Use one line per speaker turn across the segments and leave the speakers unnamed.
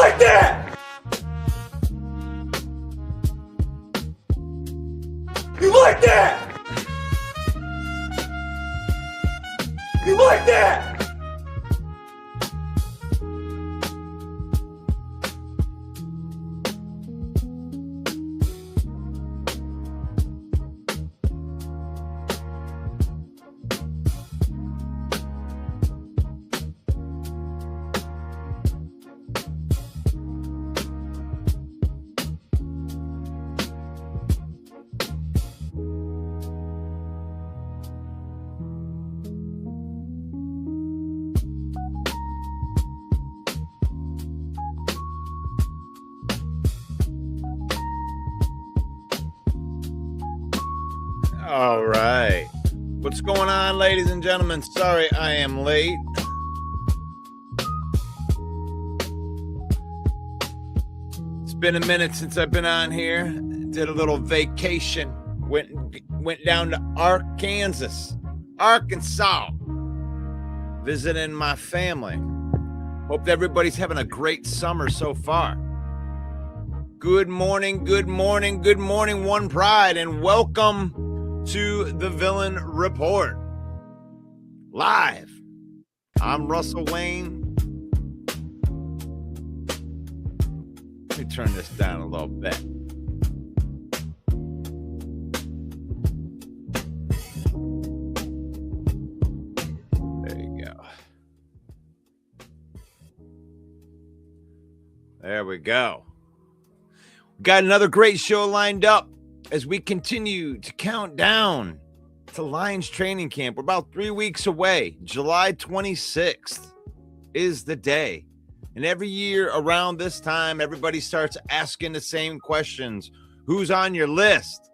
like that? You like that? You like that?
All right. What's going on, ladies and gentlemen? Sorry I am late. It's been a minute since I've been on here. Did a little vacation. Went down to Arkansas, visiting my family. Hope everybody's having a great summer so far. Good morning, good morning, good morning, One Pride, and welcome to the Villain Report live. I'm Russell Wayne. Let me turn this down a little bit. There you go. There we go. We got another great show lined up as we continue to count down to Lions training camp. We're about 3 weeks away. July 26th is the day. And every year around this time, everybody starts asking the same questions. Who's on your list?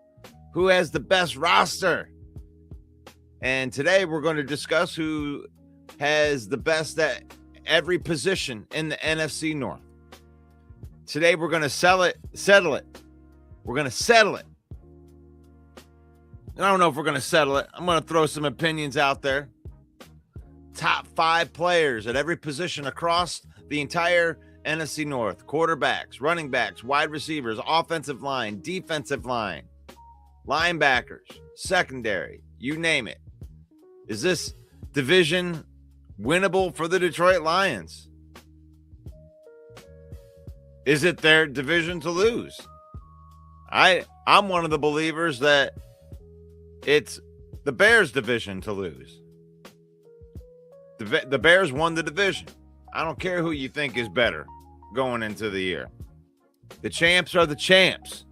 Who has the best roster? And today we're going to discuss who has the best at every position in the NFC North. Today we're going to settle it. We're going to settle it. I don't know if we're going to settle it. I'm going to throw some opinions out there. Top 5 players at every position across the entire NFC North. Quarterbacks, running backs, wide receivers, offensive line, defensive line, linebackers, secondary, you name it. Is this division winnable for the Detroit Lions? Is it their division to lose? I'm one of the believers that it's the Bears' division to lose. The Bears won the division. I don't care who you think is better going into the year. The champs are the champs.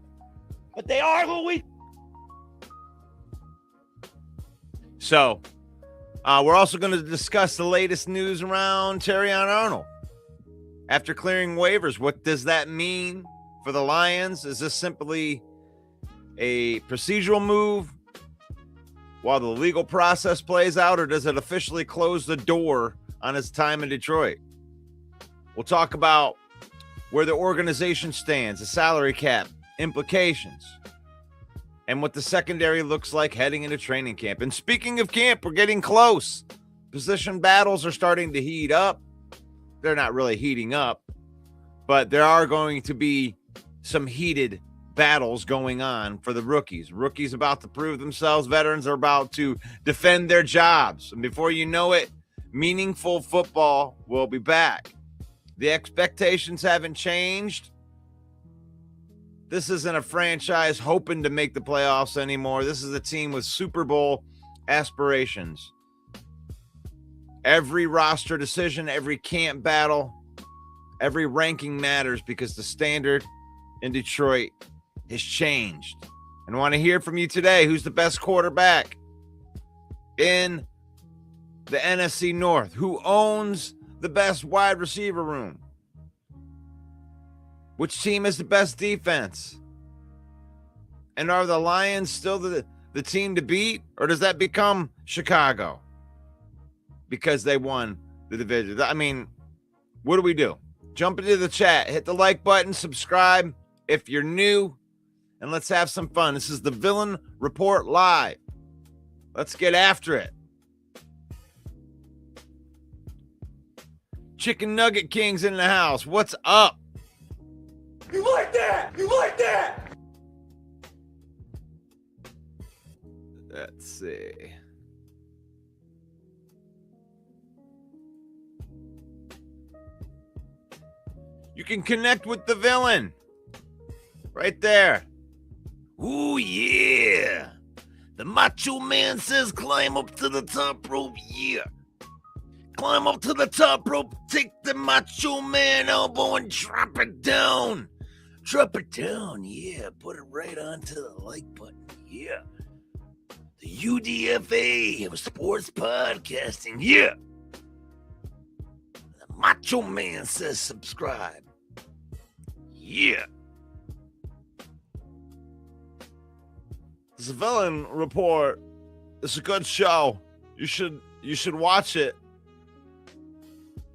But they are who we... So, we're also going to discuss the latest news around Terrion Arnold. After clearing waivers, what does that mean for the Lions? Is this simply a procedural move while the legal process plays out, or does it officially close the door on his time in Detroit? We'll talk about where the organization stands, the salary cap implications, and what the secondary looks like heading into training camp. And speaking of camp, we're getting close. Position battles are starting to heat up. They're not really heating up, but there are going to be some heated battles going on for the rookies. Rookies about to prove themselves. Veterans are about to defend their jobs. And before you know it, meaningful football will be back. The expectations haven't changed. This isn't a franchise hoping to make the playoffs anymore. This is a team with Super Bowl aspirations. Every roster decision, every camp battle, every ranking matters because the standard in Detroit has changed. And I want to hear from you today. Who's the best quarterback in the NFC North? Who owns the best wide receiver room? Which team has the best defense? And are the Lions still the team to beat? Or does that become Chicago because they won the division? I mean, what do we do? Jump into the chat. Hit the like button. Subscribe if you're new. And let's have some fun. This is the Villain Report Live. Let's get after it. Chicken Nugget King's in the house. What's up?
You like that? You like that?
Let's see. You can connect with the villain. Right there. Ooh, yeah. The Macho Man says climb up to the top rope, yeah. Climb up to the top rope, take the Macho Man elbow and drop it down. Drop it down, yeah. Put it right onto the like button, yeah. The UDFA of sports podcasting, yeah. The Macho Man says subscribe. Yeah. This Villain Report. It's a good show. You should watch it.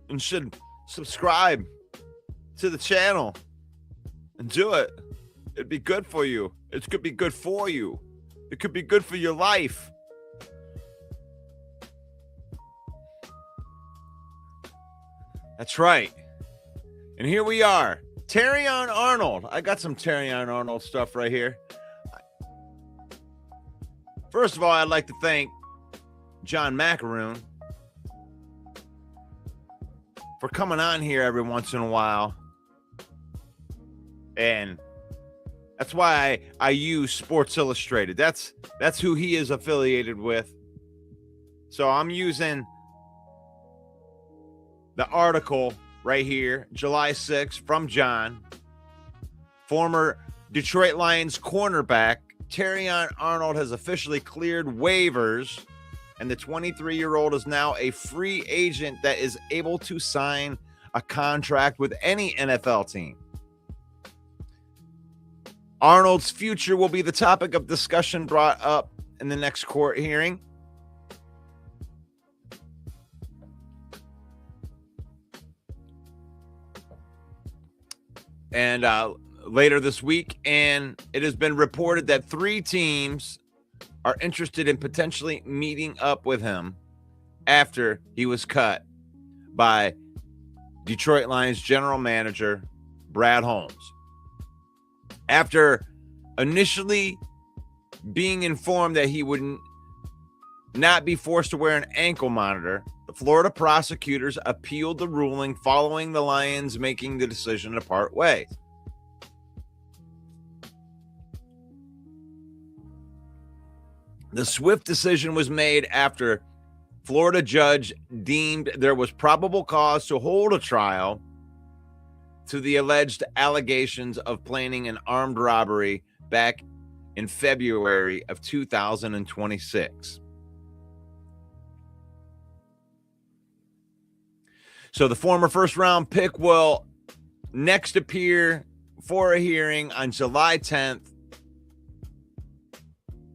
And should subscribe to the channel. And do it. It'd be good for you. It could be good for you. It could be good for your life. That's right. And here we are. Terrion Arnold. I got some Terrion Arnold stuff right here. First of all, I'd like to thank John Macaroon for coming on here every once in a while. And that's why I use Sports Illustrated. That's who he is affiliated with. So I'm using the article right here, July 6th, from John. Former Detroit Lions cornerback Terrion Arnold has officially cleared waivers, and the 23-year-old is now a free agent that is able to sign a contract with any NFL team. Arnold's future will be the topic of discussion brought up in the next court hearing. And later this week, and it has been reported that 3 teams are interested in potentially meeting up with him after he was cut by Detroit Lions general manager Brad Holmes. After initially being informed that he would not be forced to wear an ankle monitor, the Florida prosecutors appealed the ruling following the Lions making the decision to part ways. The swift decision was made after Florida judge deemed there was probable cause to hold a trial to the alleged allegations of planning an armed robbery back in February of 2026. So the former first-round pick will next appear for a hearing on July 10th,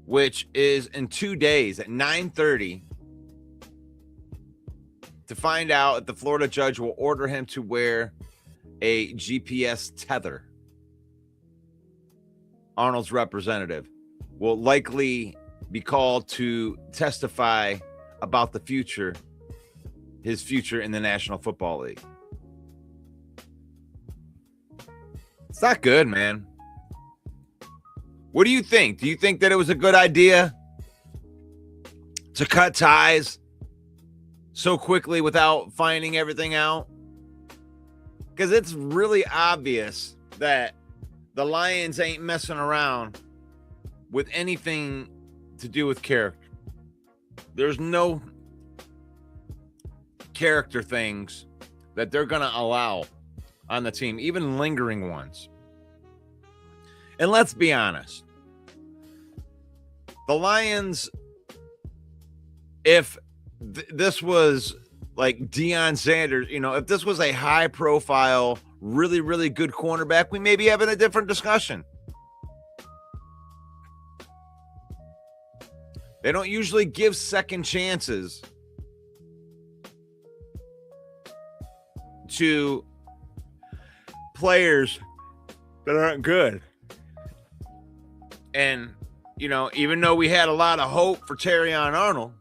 which is in 2 days at 9:30, to find out if the Florida judge will order him to wear a GPS tether. Arnold's representative will likely be called to testify about his future in the National Football League. It's not good, man. What do you think? Do you think that it was a good idea to cut ties so quickly without finding everything out? Because it's really obvious that the Lions ain't messing around with anything to do with character. There's no character things that they're going to allow on the team, even lingering ones. And let's be honest. The Lions, if this was like Deion Sanders, if this was a high-profile, really, really good cornerback, we may be having a different discussion. They don't usually give second chances to players that aren't good. And, even though we had a lot of hope for Terrion Arnold,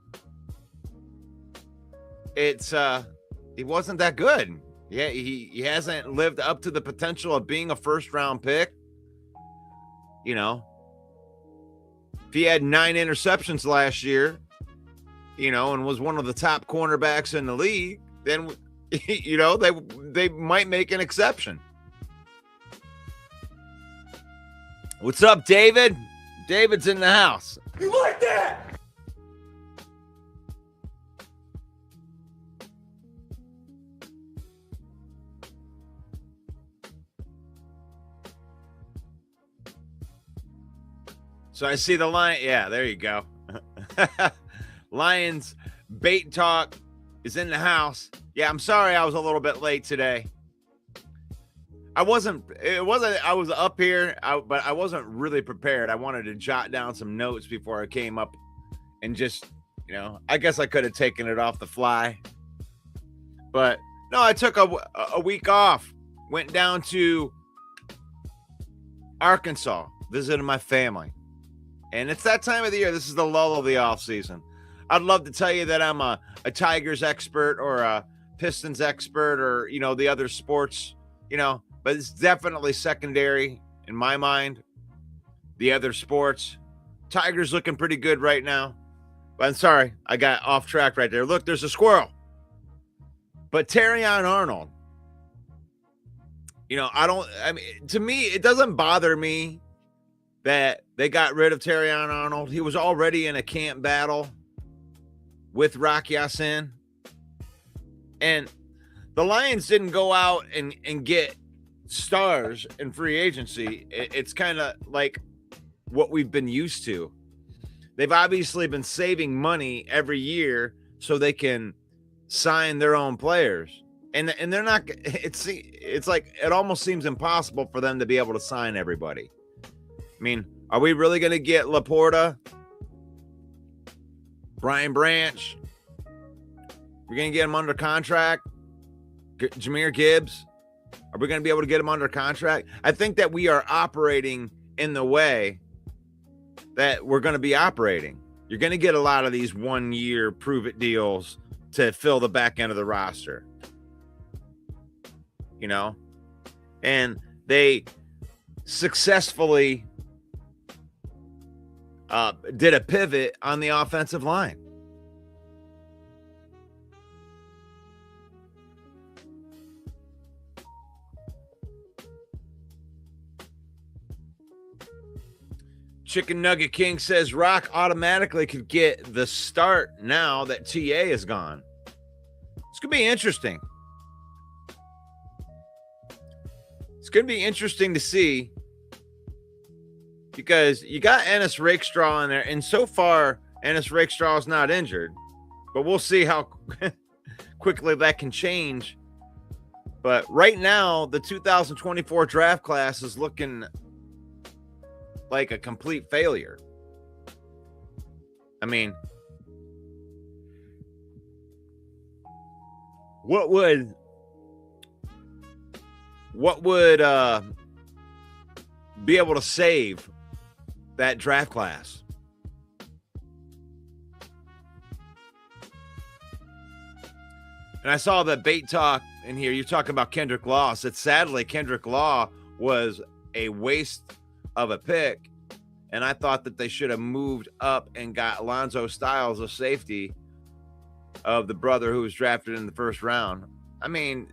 it wasn't that good. Yeah, he hasn't lived up to the potential of being a first-round pick. You know, if he had 9 interceptions last year, and was one of the top cornerbacks in the league, then, they might make an exception. What's up, David? David's in the house.
You like that?
So I see the line. Yeah, there you go. Lions bait talk is in the house. Yeah, I'm sorry I was a little bit late today. I was up here, but I wasn't really prepared. I wanted to jot down some notes before I came up and just, I guess I could have taken it off the fly. But no, I took a week off, went down to Arkansas, visited my family. And it's that time of the year. This is the lull of the off season. I'd love to tell you that I'm a Tigers expert or a Pistons expert or, the other sports, but it's definitely secondary in my mind. The other sports, Tigers looking pretty good right now. But I'm sorry, I got off track right there. Look, there's a squirrel. But Terrion Arnold, to me, it doesn't bother me that they got rid of Terrion Arnold. He was already in a camp battle with Rock Ya-Sin. And the Lions didn't go out and get stars in free agency. It's kind of like what we've been used to. They've obviously been saving money every year so they can sign their own players. And they're not, it's like, it almost seems impossible for them to be able to sign everybody. I mean, are we really going to get Laporta, Brian Branch? We're going to get him under contract. Jahmyr Gibbs. Are we going to be able to get him under contract? I think that we are operating in the way that we're going to be operating. You're going to get a lot of these 1-year prove-it deals to fill the back end of the roster. And they successfully did a pivot on the offensive line. Chicken Nugget King says Rock automatically could get the start now that TA is gone. It's going to be interesting. It's going to be interesting to see because you got Ennis Rakestraw in there, and so far Ennis Rakestraw is not injured, but we'll see how quickly that can change. But right now, the 2024 draft class is looking like a complete failure. I mean, what would be able to save that draft class? And I saw the bait talk in here. You're talking about Kendrick Law. I said, sadly, Kendrick Law was a waste of a pick. And I thought that they should have moved up and got Alonzo Styles, a safety of the brother who was drafted in the first round. I mean,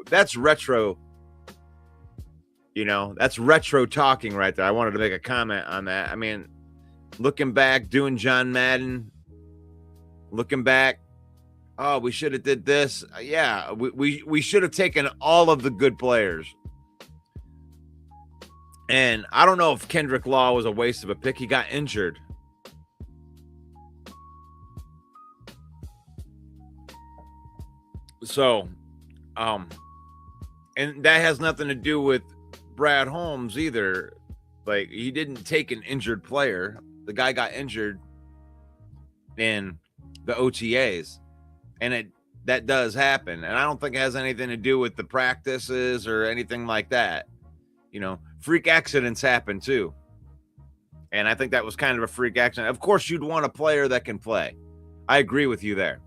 that's retro. That's retro talking right there. I wanted to make a comment on that. I mean, looking back, doing John Madden, looking back, oh, we should have did this. Yeah, we should have taken all of the good players. And I don't know if Kendrick Law was a waste of a pick. He got injured. So, and that has nothing to do with Brad Holmes either. Like, he didn't take an injured player. The guy got injured in the OTAs. And that does happen. And I don't think it has anything to do with the practices or anything like that. Freak accidents happen too. And I think that was kind of a freak accident. Of course, you'd want a player that can play. I agree with you there.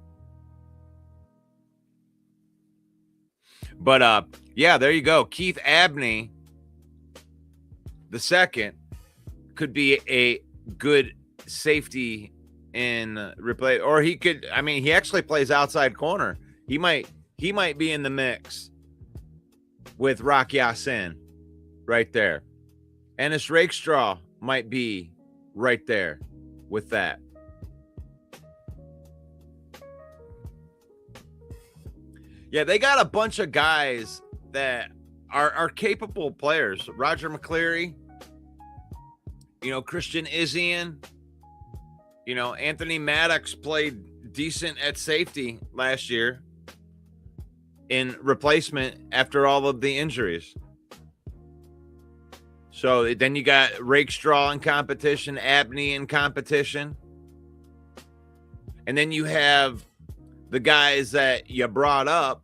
But yeah, there you go. Keith Abney the second could be a good safety in replay, or he could. I mean, he actually plays outside corner. He might be in the mix with Rock Ya-Sin right there. Ennis Rakestraw might be right there with that. Yeah, they got a bunch of guys that are capable players. Roger McCleary, Christian Izzian, Anthony Maddox played decent at safety last year in replacement after all of the injuries. So then you got Rakestraw in competition, Abney in competition. And then you have the guys that you brought up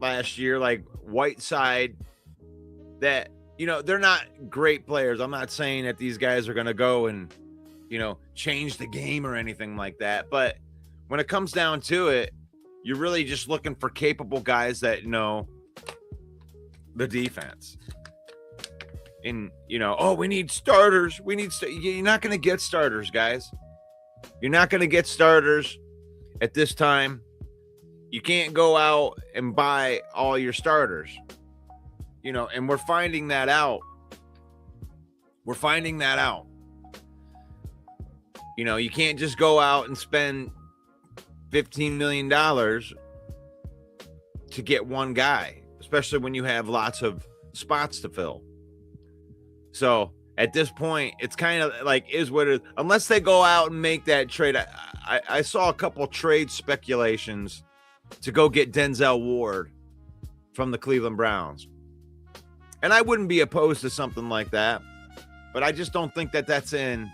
last year, like Whiteside, that, they're not great players. I'm not saying that these guys are going to go and, change the game or anything like that. But when it comes down to it, you're really just looking for capable guys that know the defense. And, we need starters. You're not going to get starters, guys. You're not going to get starters at this time. You can't go out and buy all your starters, and we're finding that out. You can't just go out and spend $15 million to get one guy, especially when you have lots of spots to fill. So at this point, it's kind of like is what it is. Unless they go out and make that trade. I saw a couple trade speculations to go get Denzel Ward from the Cleveland Browns. And I wouldn't be opposed to something like that. But I just don't think that that's in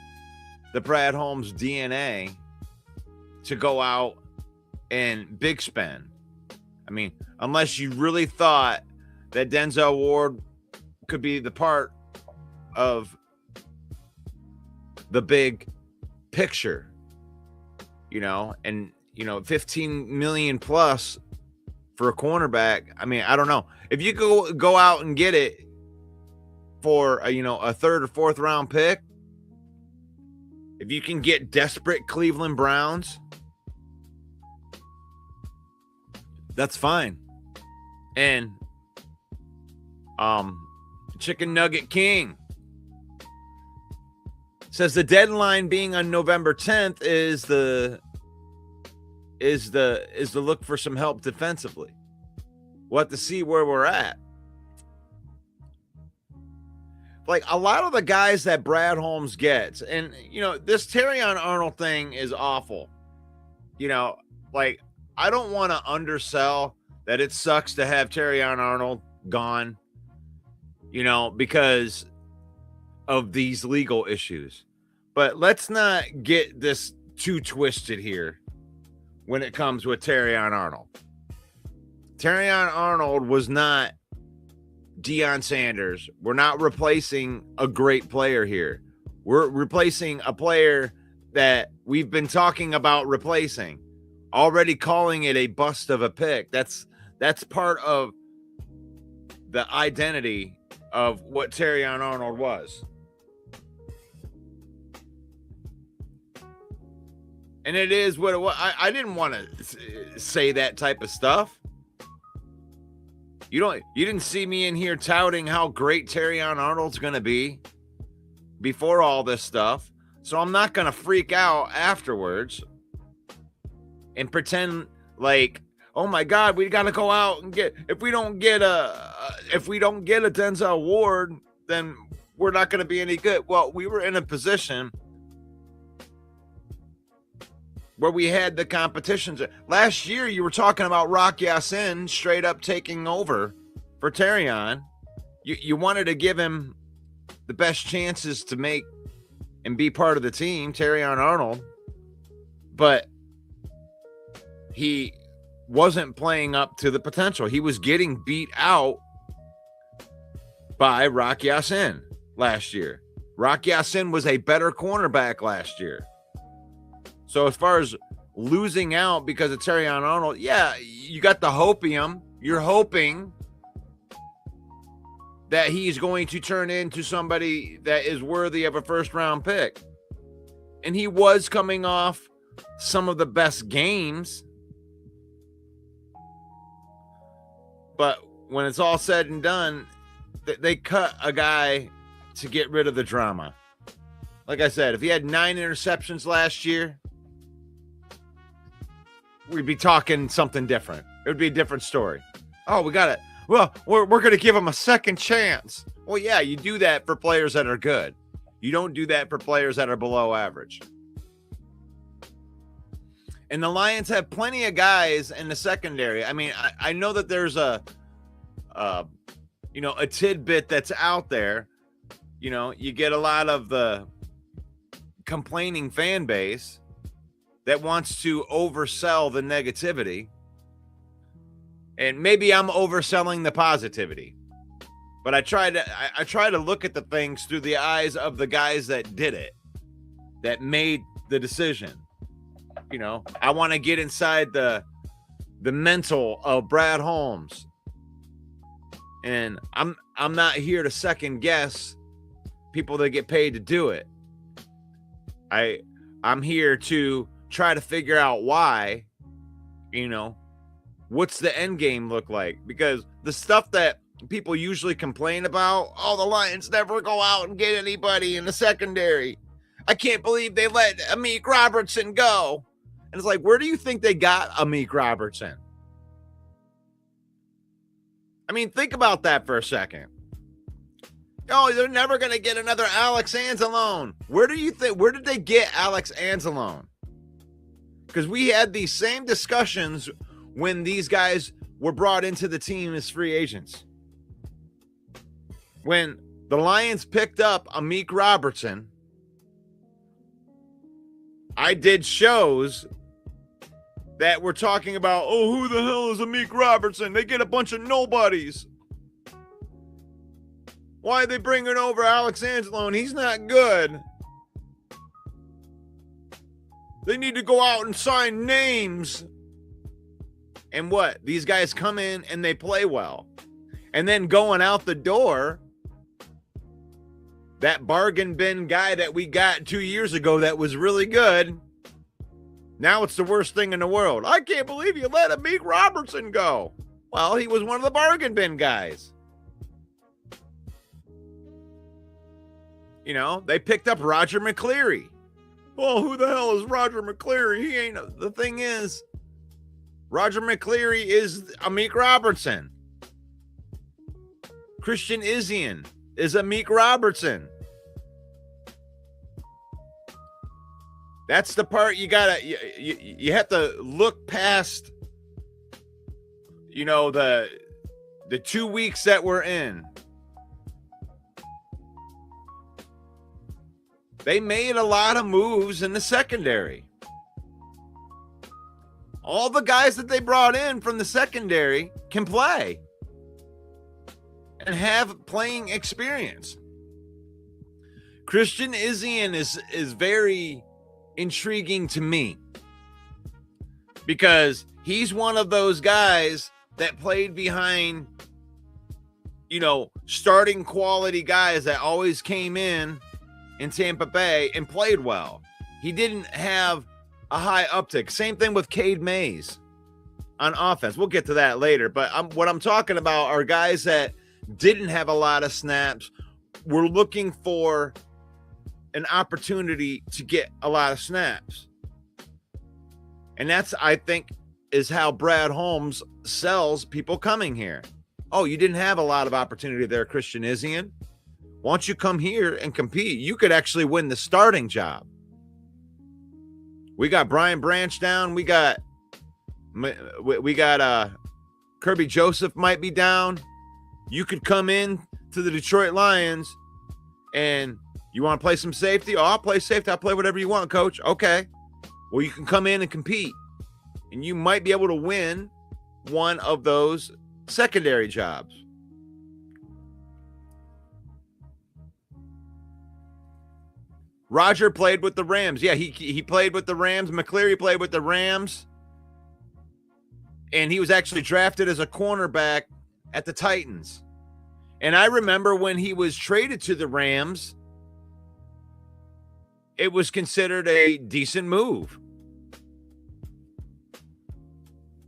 the Brad Holmes DNA to go out and big spend. I mean, unless you really thought that Denzel Ward could be the part of the big picture, and 15 million plus for a cornerback. I mean, I don't know. If you go out and get it for a third or fourth round pick, if you can get desperate Cleveland Browns, that's fine. And Chicken Nugget King says the deadline being on November 10th is the look for some help defensively. We'll have to see where we're at. Like a lot of the guys that Brad Holmes gets, and this Terrion Arnold thing is awful. Like I don't want to undersell that it sucks to have Terrion Arnold gone, because of these legal issues. But let's not get this too twisted here when it comes with Terrion Arnold. Terrion Arnold was not Deion Sanders. We're not replacing a great player here. We're replacing a player that we've been talking about replacing, already calling it a bust of a pick. That's part of the identity of what Terrion Arnold was. And it is what it was. I didn't want to say that type of stuff. You didn't see me in here touting how great Terrion Arnold's going to be before all this stuff. So I'm not going to freak out afterwards and pretend like, oh my God, we got to go out and get, if we don't get a Denzel Ward, then we're not going to be any good. Well, we were in a position where we had the competitions. Last year, you were talking about Rock Ya-Sin straight up taking over for Terrion. You wanted to give him the best chances to make and be part of the team, Terrion Arnold, but he wasn't playing up to the potential. He was getting beat out by Rock Ya-Sin last year. Rock Ya-Sin was a better cornerback last year. So as far as losing out because of Terrion Arnold, yeah, you got the hopium. you're hoping that he's going to turn into somebody that is worthy of a first-round pick. And he was coming off some of the best games. But when it's all said and done, they cut a guy to get rid of the drama. Like I said, if he had 9 interceptions last year, we'd be talking something different. It would be a different story. Oh, we got it. Well, we're going to give him a second chance. Well, yeah, you do that for players that are good. You don't do that for players that are below average. And the Lions have plenty of guys in the secondary. I mean, I know that there's a tidbit that's out there. You know, you get a lot of the complaining fan base that wants to oversell the negativity. And maybe I'm overselling the positivity. But I try to look at the things through the eyes of the guys that did it, that made the decision. You know, I want to get inside the mental of Brad Holmes. And I'm not here to second guess people that get paid to do it. I'm here to try to figure out why, what's the end game look like? Because the stuff that people usually complain about, oh, the Lions never go out and get anybody in the secondary. I can't believe they let Amik Robertson go. And it's like, where do you think they got Amik Robertson? I mean, think about that for a second. Oh, they're never going to get another Alex Anzalone. Where did they get Alex Anzalone? Because we had these same discussions when these guys were brought into the team as free agents. When the Lions picked up Amik Robertson, I did shows that were talking about, oh, who the hell is Amik Robertson? They get a bunch of nobodies. Why are they bringing over Alex Anzalone? He's not good. They need to go out and sign names. And what? These guys come in and they play well. And then going out the door, that bargain bin guy that we got 2 years ago that was really good, now it's the worst thing in the world. I can't believe you let Amik Robertson go. Well, he was one of the bargain bin guys. They picked up Roger McCleary. Well, who the hell is Roger McCleary? He ain't. The thing is, Roger McCleary is Amik Robertson. Christian Izien is Amik Robertson. That's the part you have to look past, the 2 weeks that we're in. They made a lot of moves in the secondary. All the guys that they brought in from the secondary can play and have playing experience. Christian Izien is very intriguing to me because he's one of those guys that played behind, starting quality guys that always came in Tampa Bay and played well. He didn't have a high uptick. Same thing with Cade Mays on offense. We'll get to that later. But what I'm talking about are guys that didn't have a lot of snaps. We're looking for an opportunity to get a lot of snaps. And that's, I think, is how Brad Holmes sells people coming here. Oh, you didn't have a lot of opportunity there, Christian Izien. Why don't you come here and compete? You could actually win the starting job. We got Brian Branch down. We got Kirby Joseph might be down. You could come in to the Detroit Lions and you want to play some safety? Oh, I'll play safety. I'll play whatever you want, coach. Okay. Well, you can come in and compete. And you might be able to win one of those secondary jobs. Roger played with the Rams. Yeah, he played with the Rams. McCleary played with the Rams. And he was actually drafted as a cornerback at the Titans. And I remember when he was traded to the Rams, it was considered a decent move.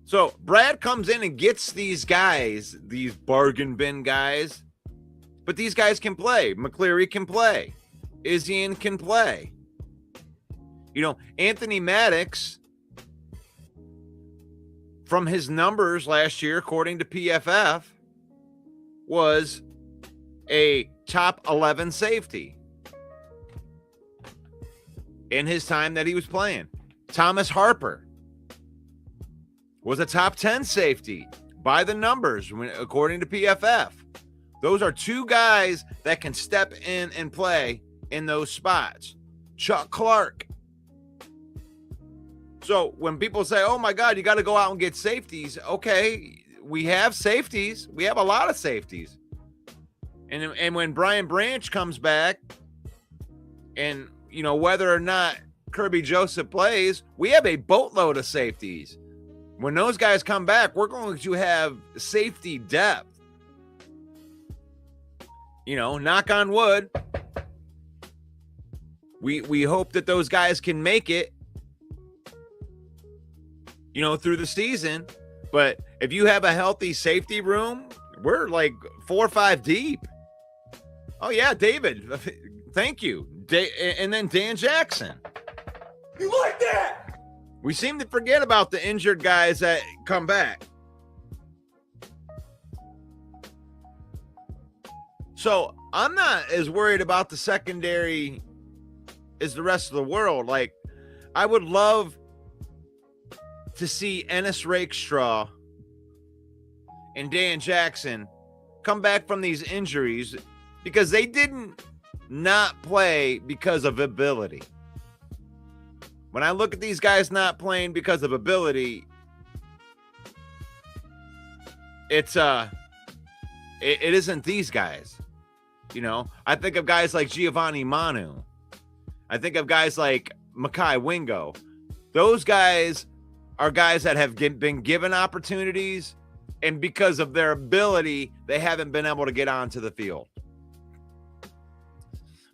So Brad comes in and gets these guys, these bargain bin guys, but these guys can play. McCleary can play. Izzian can play. You know, Anthony Maddox, from his numbers last year, according to PFF, was a top 11 safety in his time that he was playing. Thomas Harper was a top 10 safety by the numbers, according to PFF. Those are two guys that can step in and play in those spots. Chuck Clark. So when people say, oh my God, you got to go out and get safeties. Okay, we have safeties. We have a lot of safeties. And when Brian Branch comes back, and, you know, whether or not Kirby Joseph plays, we have a boatload of safeties. When those guys come back, we're going to have safety depth. You know, knock on wood. We hope that those guys can make it, you know, through the season. But if you have a healthy safety room, we're like 4 or 5 deep. Oh, yeah, David. Thank you. And then Dan Jackson.
You like that?
We seem to forget about the injured guys that come back. So I'm not as worried about the secondary as the rest of the world. Like, I would love to see Ennis Rakestraw and Dan Jackson come back from these injuries, because they didn't not play because of ability. When I look at these guys not playing because of ability, it isn't these guys. You know, I think of guys like Giovanni Manu. I think of guys like Makai Wingo. Those guys are guys that have been given opportunities, and because of their ability, they haven't been able to get onto the field.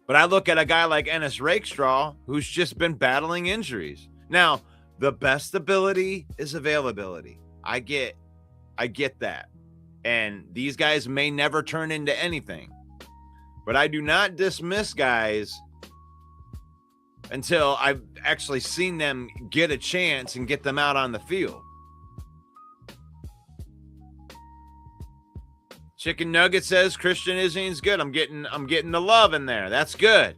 But I look at a guy like Ennis Rakestraw, who's just been battling injuries. Now, the best ability is availability. I get that. And these guys may never turn into anything. But I do not dismiss guys until I've actually seen them get a chance and get them out on the field. Chicken Nugget says Christian Izzian's good. I'm getting the love in there. That's good.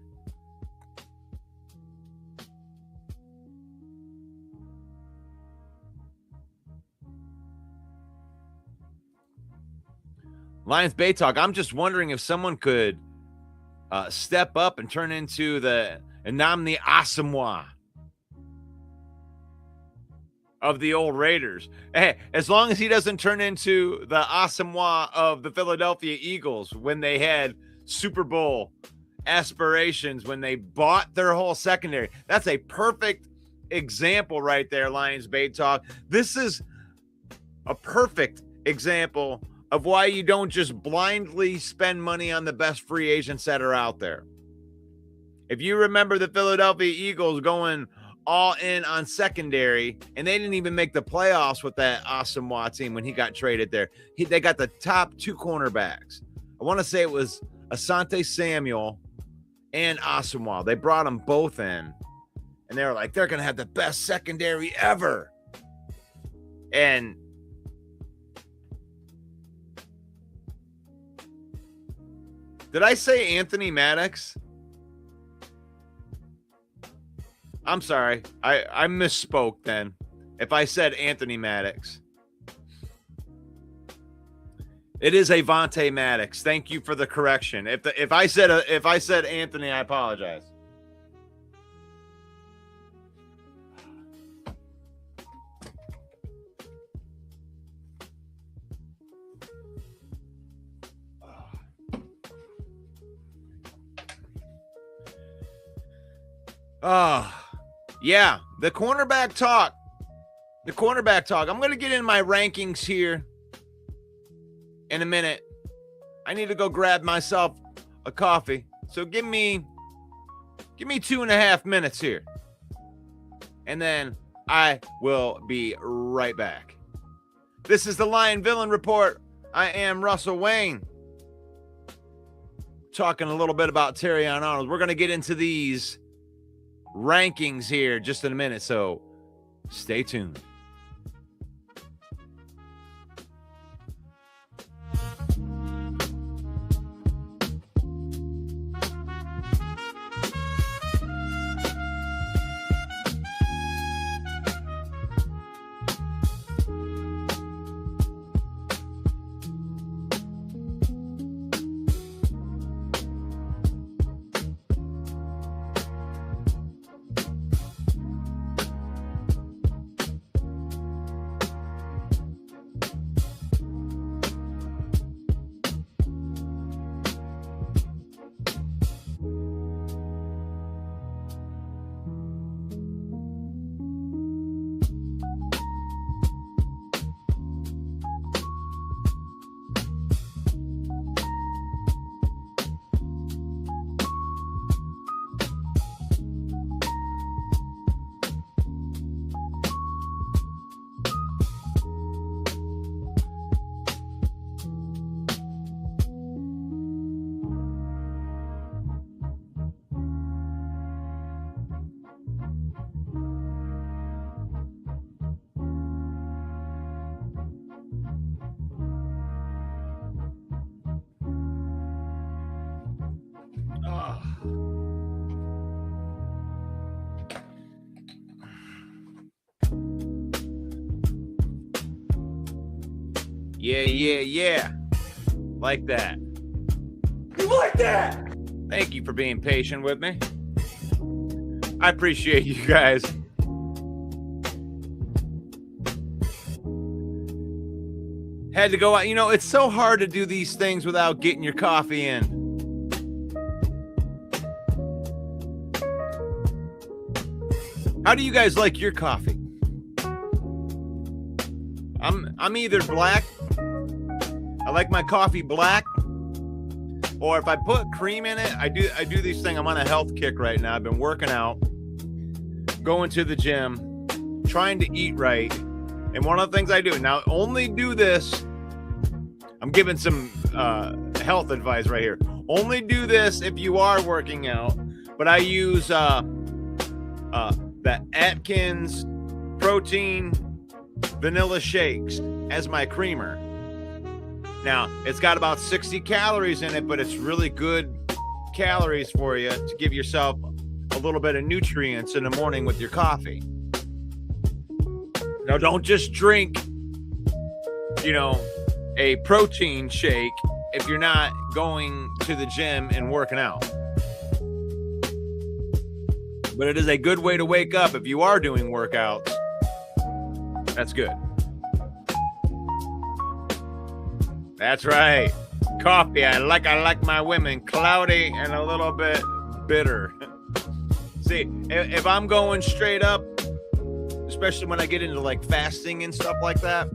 Lions Bay Talk. I'm just wondering if someone could step up and turn into the Nnamdi Asomugha of the old Raiders. Hey, as long as he doesn't turn into the Asomugha of the Philadelphia Eagles when they had Super Bowl aspirations, when they bought their whole secondary. That's a perfect example right there, Lions Bay Talk. This is a perfect example of why you don't just blindly spend money on the best free agents that are out there. If you remember the Philadelphia Eagles going all in on secondary, and they didn't even make the playoffs with that Asomugha team when he got traded there. They got the top 2 cornerbacks. I want to say it was Asante Samuel and Asomugha. They brought them both in, and they were like, they're going to have the best secondary ever. And did I say Anthony Maddox? I'm sorry. I misspoke then. If I said Anthony Maddox. It is Avonte Maddox. Thank you for the correction. If I said Anthony, I apologize. Yeah, the cornerback talk the cornerback talk. I'm going to get in my rankings here in a minute. I need to go grab myself a coffee. So give me 2.5 minutes here. And then I will be right back. This is the Lion Villain Report. I am Russell Wayne. Talking a little bit about Terrion Arnold. We're going to get into these rankings here just in a minute, so stay tuned. Yeah. Like that.
You like that?
Thank you for being patient with me. I appreciate you guys. Had to go out. You know, it's so hard to do these things without getting your coffee in. How do you guys like your coffee? I'm either black. I like my coffee black, or if I put cream in it, I do these things. I'm on a health kick right now. I've been working out, going to the gym, trying to eat right. And one of the things I do now, only do this. I'm giving some health advice right here. Only do this if you are working out. But I use the Atkins protein vanilla shakes as my creamer. Now, it's got about 60 calories in it, but it's really good calories for you to give yourself a little bit of nutrients in the morning with your coffee. Now, don't just drink, a protein shake if you're not going to the gym and working out. But it is a good way to wake up if you are doing workouts. That's good. That's right. Coffee. I like my women cloudy and a little bit bitter. See, if I'm going straight up, especially when I get into like fasting and stuff like that,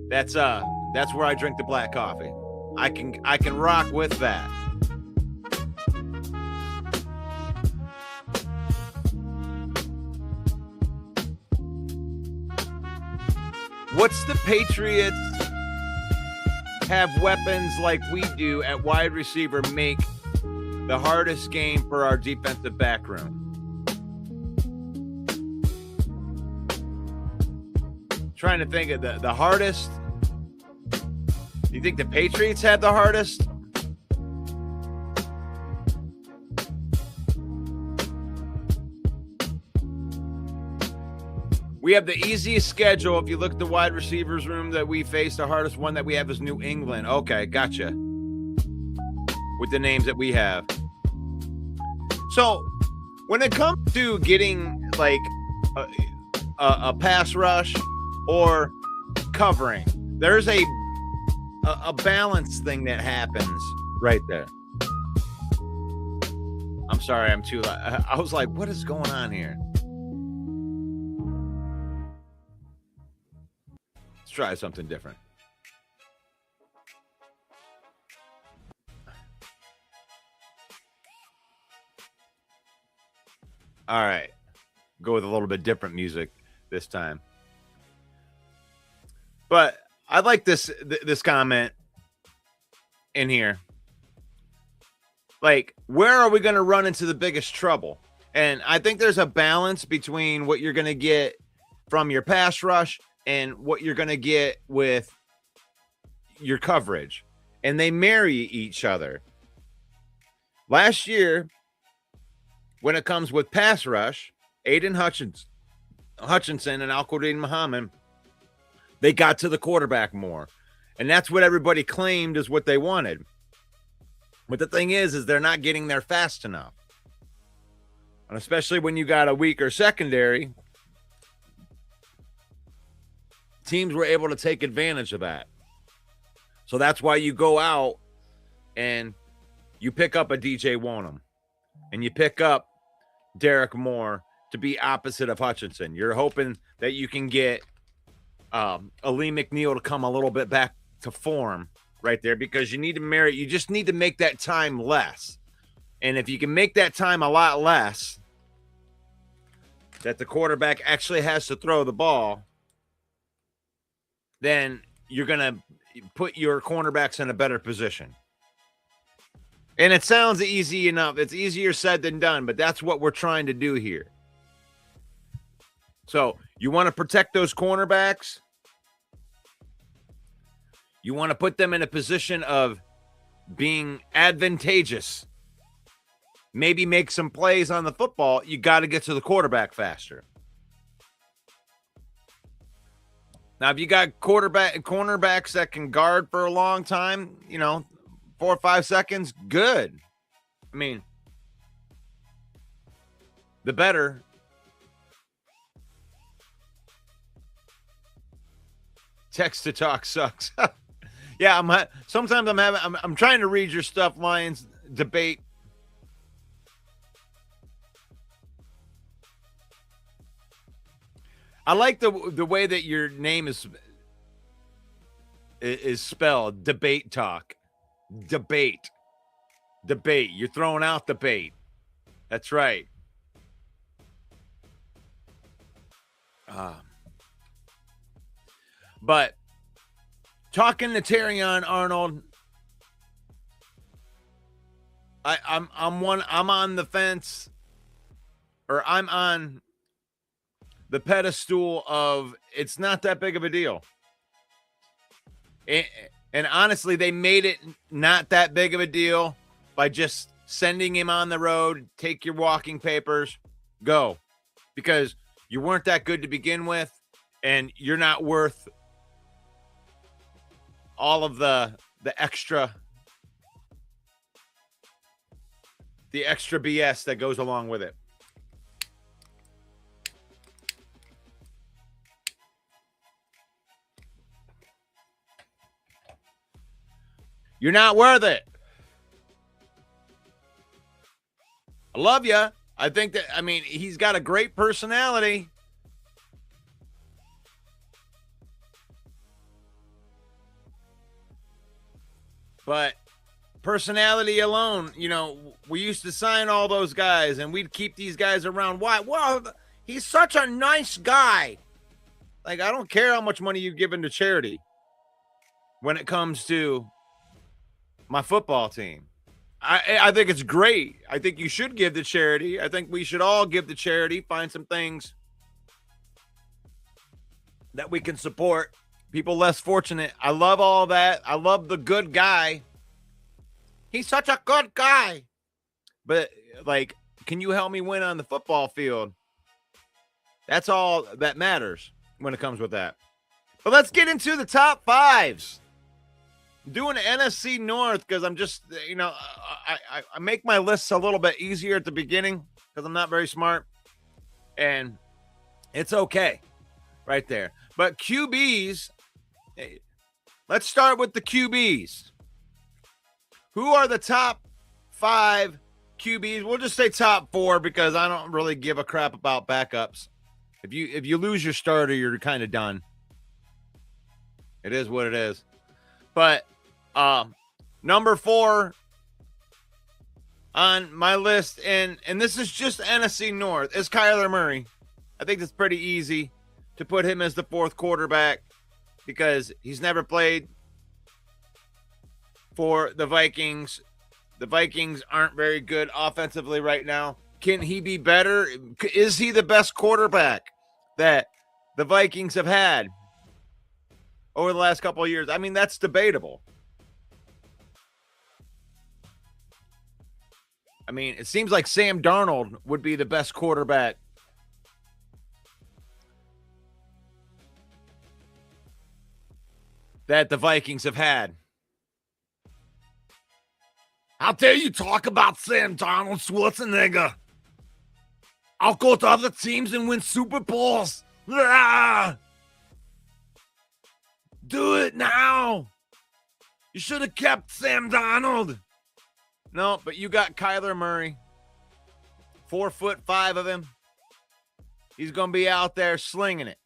that's where I drink the black coffee. I can rock with that. What's the Patriots have weapons like we do at wide receiver make the hardest game for our defensive back room? Trying to think of the hardest. Do you think the Patriots had the hardest? We have the easiest schedule. If you look at the wide receivers room that we face, the hardest one that we have is New England. Okay, gotcha. With the names that we have. So when it comes to getting like a pass rush or covering, there's a balance thing that happens right there. I'm sorry, I'm too loud. I was like, what is going on here? Let's try something different. All right. Go with a little bit different music this time. But I like this comment in here. Like, where are we going to run into the biggest trouble? And I think there's a balance between what you're going to get from your pass rush and what you're going to get with your coverage. And they marry each other. Last year, when it comes with pass rush, Aiden Hutchinson and Al-Quadin Muhammad, they got to the quarterback more. And that's what everybody claimed is what they wanted. But the thing is they're not getting there fast enough. And especially when you got a weaker secondary, teams were able to take advantage of that. So that's why you go out and you pick up a DJ Wonnum and you pick up Derek Moore to be opposite of Hutchinson. You're hoping that you can get Ali McNeil to come a little bit back to form right there, because you need to you just need to make that time less. And if you can make that time a lot less, that the quarterback actually has to throw the ball, then you're going to put your cornerbacks in a better position. And it sounds easy enough. It's easier said than done, but that's what we're trying to do here. So you want to protect those cornerbacks. You want to put them in a position of being advantageous. Maybe make some plays on the football. You got to get to the quarterback faster. Now, if you got cornerbacks that can guard for a long time, 4 or 5 seconds, good. I mean, the better. Text to talk sucks. Yeah, I'm trying to read your stuff, Lions debate. I like the way that your name is spelled. Debate talk. Debate. You're throwing out the bait. That's right. But talking to Terrion Arnold, I'm on the fence, or I'm on the pedestal of it's not that big of a deal. And honestly, they made it not that big of a deal by just sending him on the road, take your walking papers, go. Because you weren't that good to begin with, and you're not worth all of the extra BS that goes along with it. You're not worth it. I love you. I think that, he's got a great personality. But personality alone, we used to sign all those guys and we'd keep these guys around. Why? Well, he's such a nice guy. Like, I don't care how much money you've given to charity when it comes to my football team. I think it's great. I think you should give to charity. I think we should all give to charity, find some things that we can support people less fortunate. I love all that. I love the good guy. He's such a good guy. But, can you help me win on the football field? That's all that matters when it comes with that. But let's get into the top fives. I'm doing the NFC North because I'm just, I make my lists a little bit easier at the beginning because I'm not very smart. And it's okay right there. But QBs, let's start with the QBs. Who are the top 5 QBs? We'll just say top 4 because I don't really give a crap about backups. If you lose your starter, you're kind of done. It is what it is. But number 4 on my list, and this is just NFC North, is Kyler Murray. I think it's pretty easy to put him as the 4th quarterback because he's never played for the Vikings. The Vikings aren't very good offensively right now. Can he be better? Is he the best quarterback that the Vikings have had over the last couple of years? I mean, that's debatable. I mean, it seems like Sam Darnold would be the best quarterback that the Vikings have had. How dare you talk about Sam Darnold, Schwarzenegger? I'll go to other teams and win Super Bowls. Ah! Do it now. You should have kept Sam Darnold. No, but you got Kyler Murray. 4'5" of him. He's going to be out there slinging it.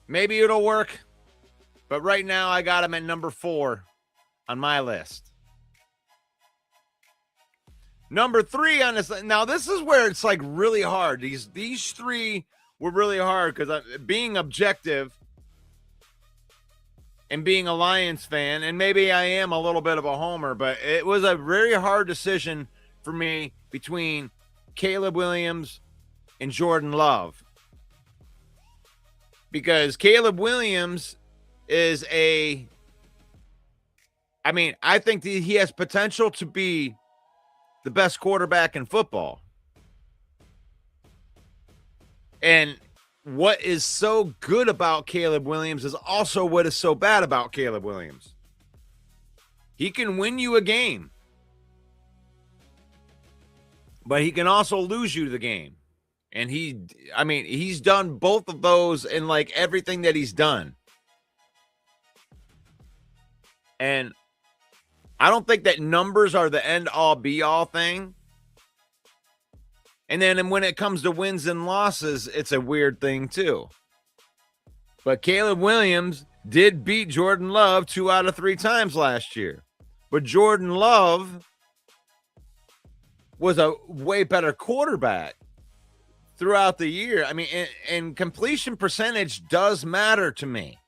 Maybe it'll work. But right now, I got him at number 4 on my list. Number 3 on this. Now, this is where it's like really hard. These 3 were really hard because being objective and being a Lions fan, and maybe I am a little bit of a homer, but it was a very hard decision for me between Caleb Williams and Jordan Love. Because Caleb Williams is I think that he has potential to be the best quarterback in football. And what is so good about Caleb Williams is also what is so bad about Caleb Williams. He can win you a game, but he can also lose you the game. And he's done both of those in like everything that he's done. And I don't think that numbers are the end-all, be-all thing. And then when it comes to wins and losses, it's a weird thing too. But Caleb Williams did beat Jordan Love 2 out of 3 times last year. But Jordan Love was a way better quarterback throughout the year. I mean, and completion percentage does matter to me.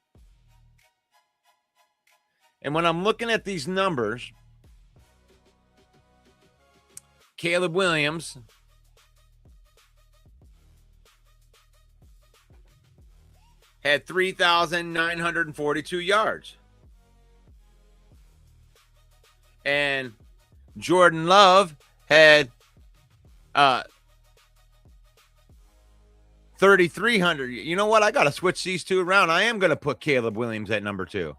And when I'm looking at these numbers, Caleb Williams had 3,942 yards. And Jordan Love had 3,300. You know what? I got to switch these 2 around. I am going to put Caleb Williams at number 2.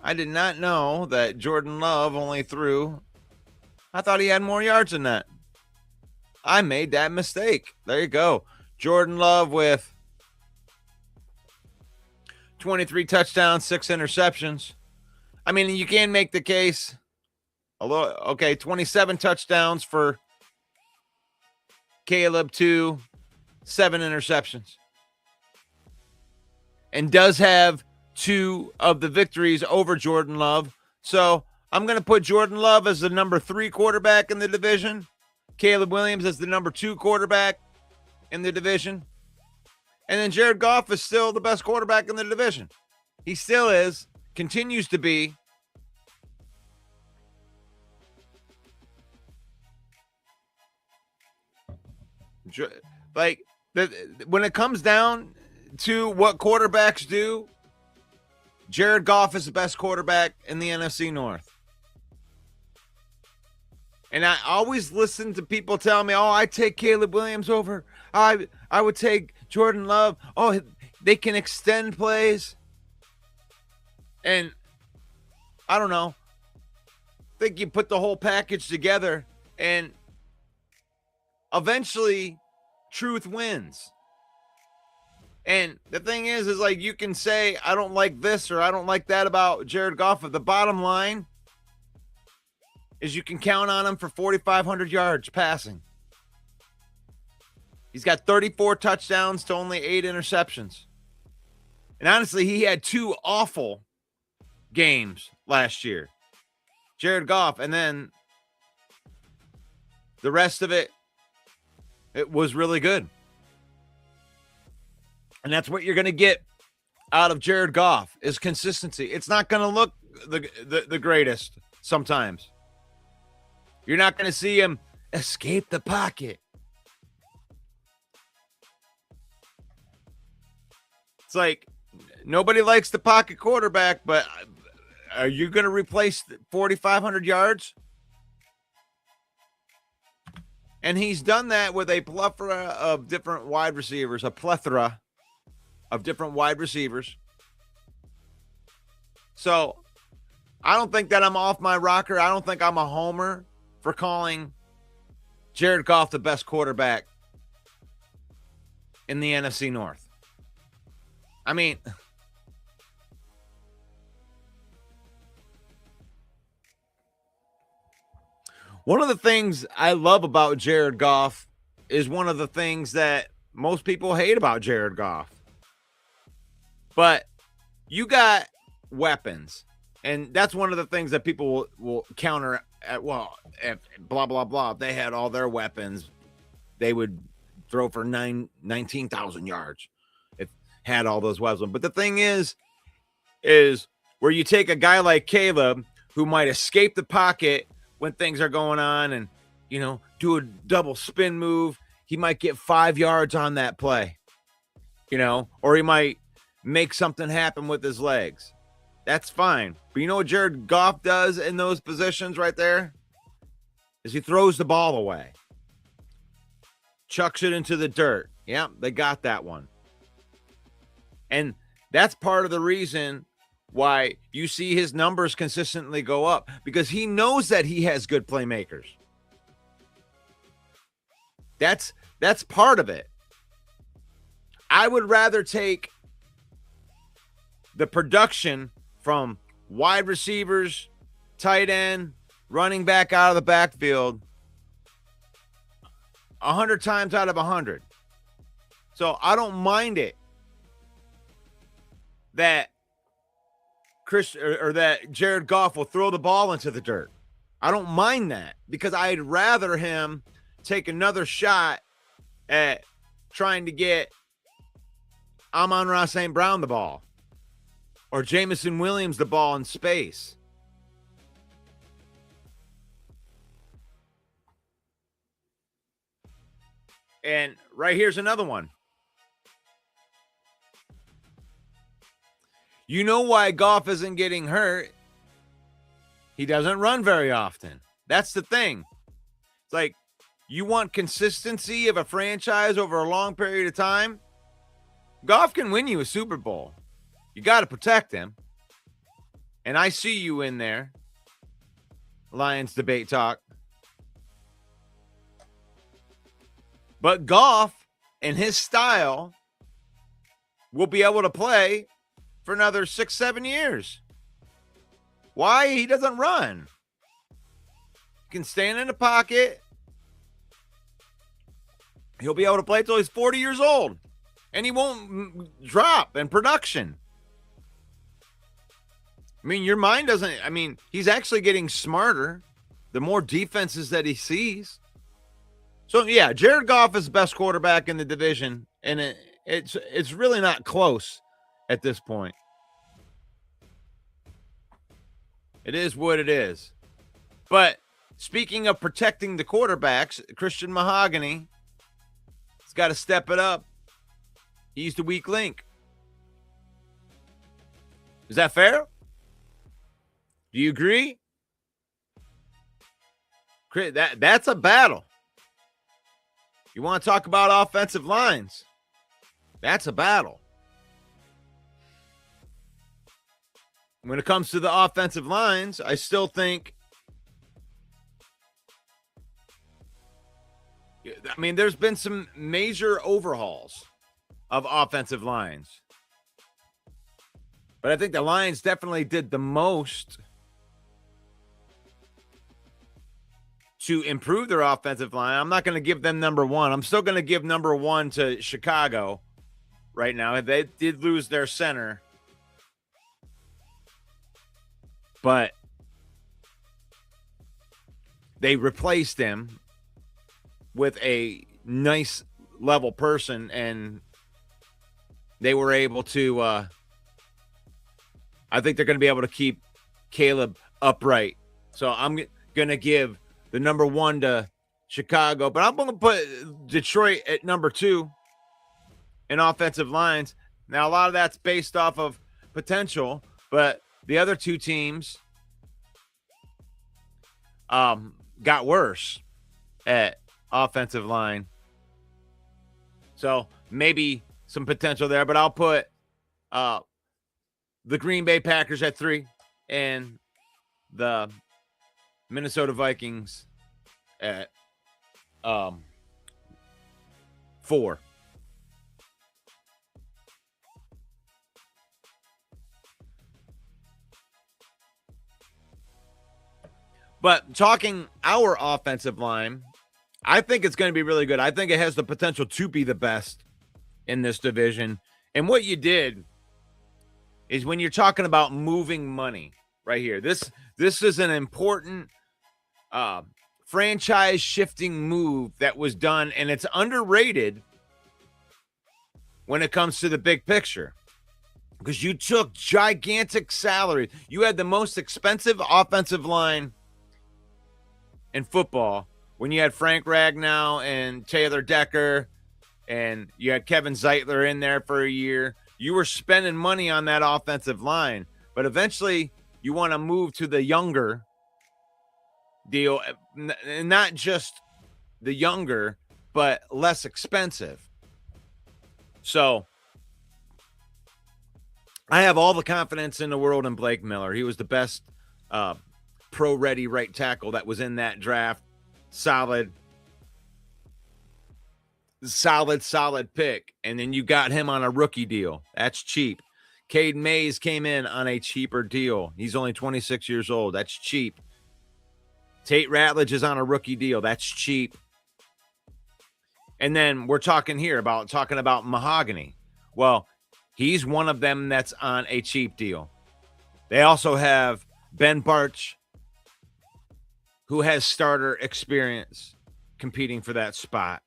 I did not know that Jordan Love only threw. I thought he had more yards than that. I made that mistake. There you go. Jordan Love with 23 touchdowns, 6 interceptions. I mean, you can make the case. 27 touchdowns for Caleb to 7 interceptions. And does have 2 of the victories over Jordan Love. So I'm going to put Jordan Love as the number 3 quarterback in the division. Caleb Williams as the number 2 quarterback in the division. And then Jared Goff is still the best quarterback in the division. He still is, continues to be. Like, when it comes down to what quarterbacks do, Jared Goff is the best quarterback in the NFC North. And I always listen to people tell me, oh, I take Caleb Williams over. I would take Jordan Love. Oh, they can extend plays. And I don't know. I think you put the whole package together and eventually truth wins. And the thing is like you can say, I don't like this or I don't like that about Jared Goff. But the bottom line is you can count on him for 4,500 yards passing. He's got 34 touchdowns to only 8 interceptions. And honestly, he had 2 awful games last year. Jared Goff, and then the rest of it was really good. And that's what you're going to get out of Jared Goff is consistency. It's not going to look the greatest sometimes. You're not going to see him escape the pocket. It's like nobody likes the pocket quarterback, but are you going to replace 4,500 yards? And he's done that with a plethora of different wide receivers, So I don't think that I'm off my rocker. I don't think I'm a homer for calling Jared Goff the best quarterback in the NFC North. I mean, one of the things I love about Jared Goff is one of the things that most people hate about Jared Goff. But you got weapons, and that's one of the things that people will counter at, if blah, blah, blah. If they had all their weapons, they would throw for 19,000 yards. Had all those weapons. But the thing is where you take a guy like Caleb who might escape the pocket when things are going on and, do a double spin move. He might get 5 yards on that play, or he might make something happen with his legs. That's fine. But you know what Jared Goff does in those positions right there? Is he throws the ball away. Chucks it into the dirt. Yeah, they got that one. And that's part of the reason why you see his numbers consistently go up, because he knows that he has good playmakers. That's part of it. I would rather take the production from wide receivers, tight end, running back out of the backfield 100 times out of 100. So I don't mind it that that Jared Goff will throw the ball into the dirt. I don't mind that, because I'd rather him take another shot at trying to get Amon-Ra St. Brown the ball or Jameson Williams the ball in space. And right here's another one. You know why Goff isn't getting hurt? He doesn't run very often. That's the thing. It's like, you want consistency of a franchise over a long period of time? Goff can win you a Super Bowl. You got to protect him. And I see you in there, Lions Debate Talk. But Goff and his style will be able to play for another 6-7 years. Why? He doesn't run. He can stand in the pocket. He'll be able to play till he's 40 years old. And he won't drop in production. I mean, your mind doesn't... I mean, he's actually getting smarter the more defenses that he sees. So, yeah, Jared Goff is the best quarterback in the division. And it's really not close at this point. It is what it is. But speaking of protecting the quarterbacks, Christian Mahogany has got to step it up. He's the weak link. Is that fair? Do you agree? That's a battle. You want to talk about offensive lines? That's a battle. When it comes to the offensive lines, I still think, I mean, there's been some major overhauls of offensive lines. But I think the Lions definitely did the most to improve their offensive line. I'm not going to give them number one. I'm still going to give number one to Chicago right now. They did lose their center, but they replaced him with a nice level person, and they were able to I think they're going to be able to keep Caleb upright. So I'm going to give the number one to Chicago, but I'm going to put Detroit at number two in offensive lines. Now, a lot of that's based off of potential, but the other two teams got worse at offensive line. So maybe some potential there, but I'll put the Green Bay Packers at 3 and the Minnesota Vikings at 4. But talking our offensive line, I think it's going to be really good. I think it has the potential to be the best in this division. And what you did is, when you're talking about moving money right here, this is an important franchise shifting move that was done, and it's underrated when it comes to the big picture, because you took gigantic salaries. You had the most expensive offensive line in football when you had Frank Ragnow and Taylor Decker, and you had Kevin Zeitler in there for a year. You were spending money on that offensive line, but eventually you want to move to the younger deal, and not just the younger, but less expensive. So I have all the confidence in the world in Blake Miller. He was the best pro-ready right tackle that was in that draft. Solid pick. And then you got him on a rookie deal. That's cheap. Cade Mays came in on a cheaper deal. He's only 26 years old. That's cheap. Tate Ratledge is on a rookie deal. That's cheap. And then we're talking about Mahogany. Well, he's one of them that's on a cheap deal. They also have Ben Barch, who has starter experience competing for that spot.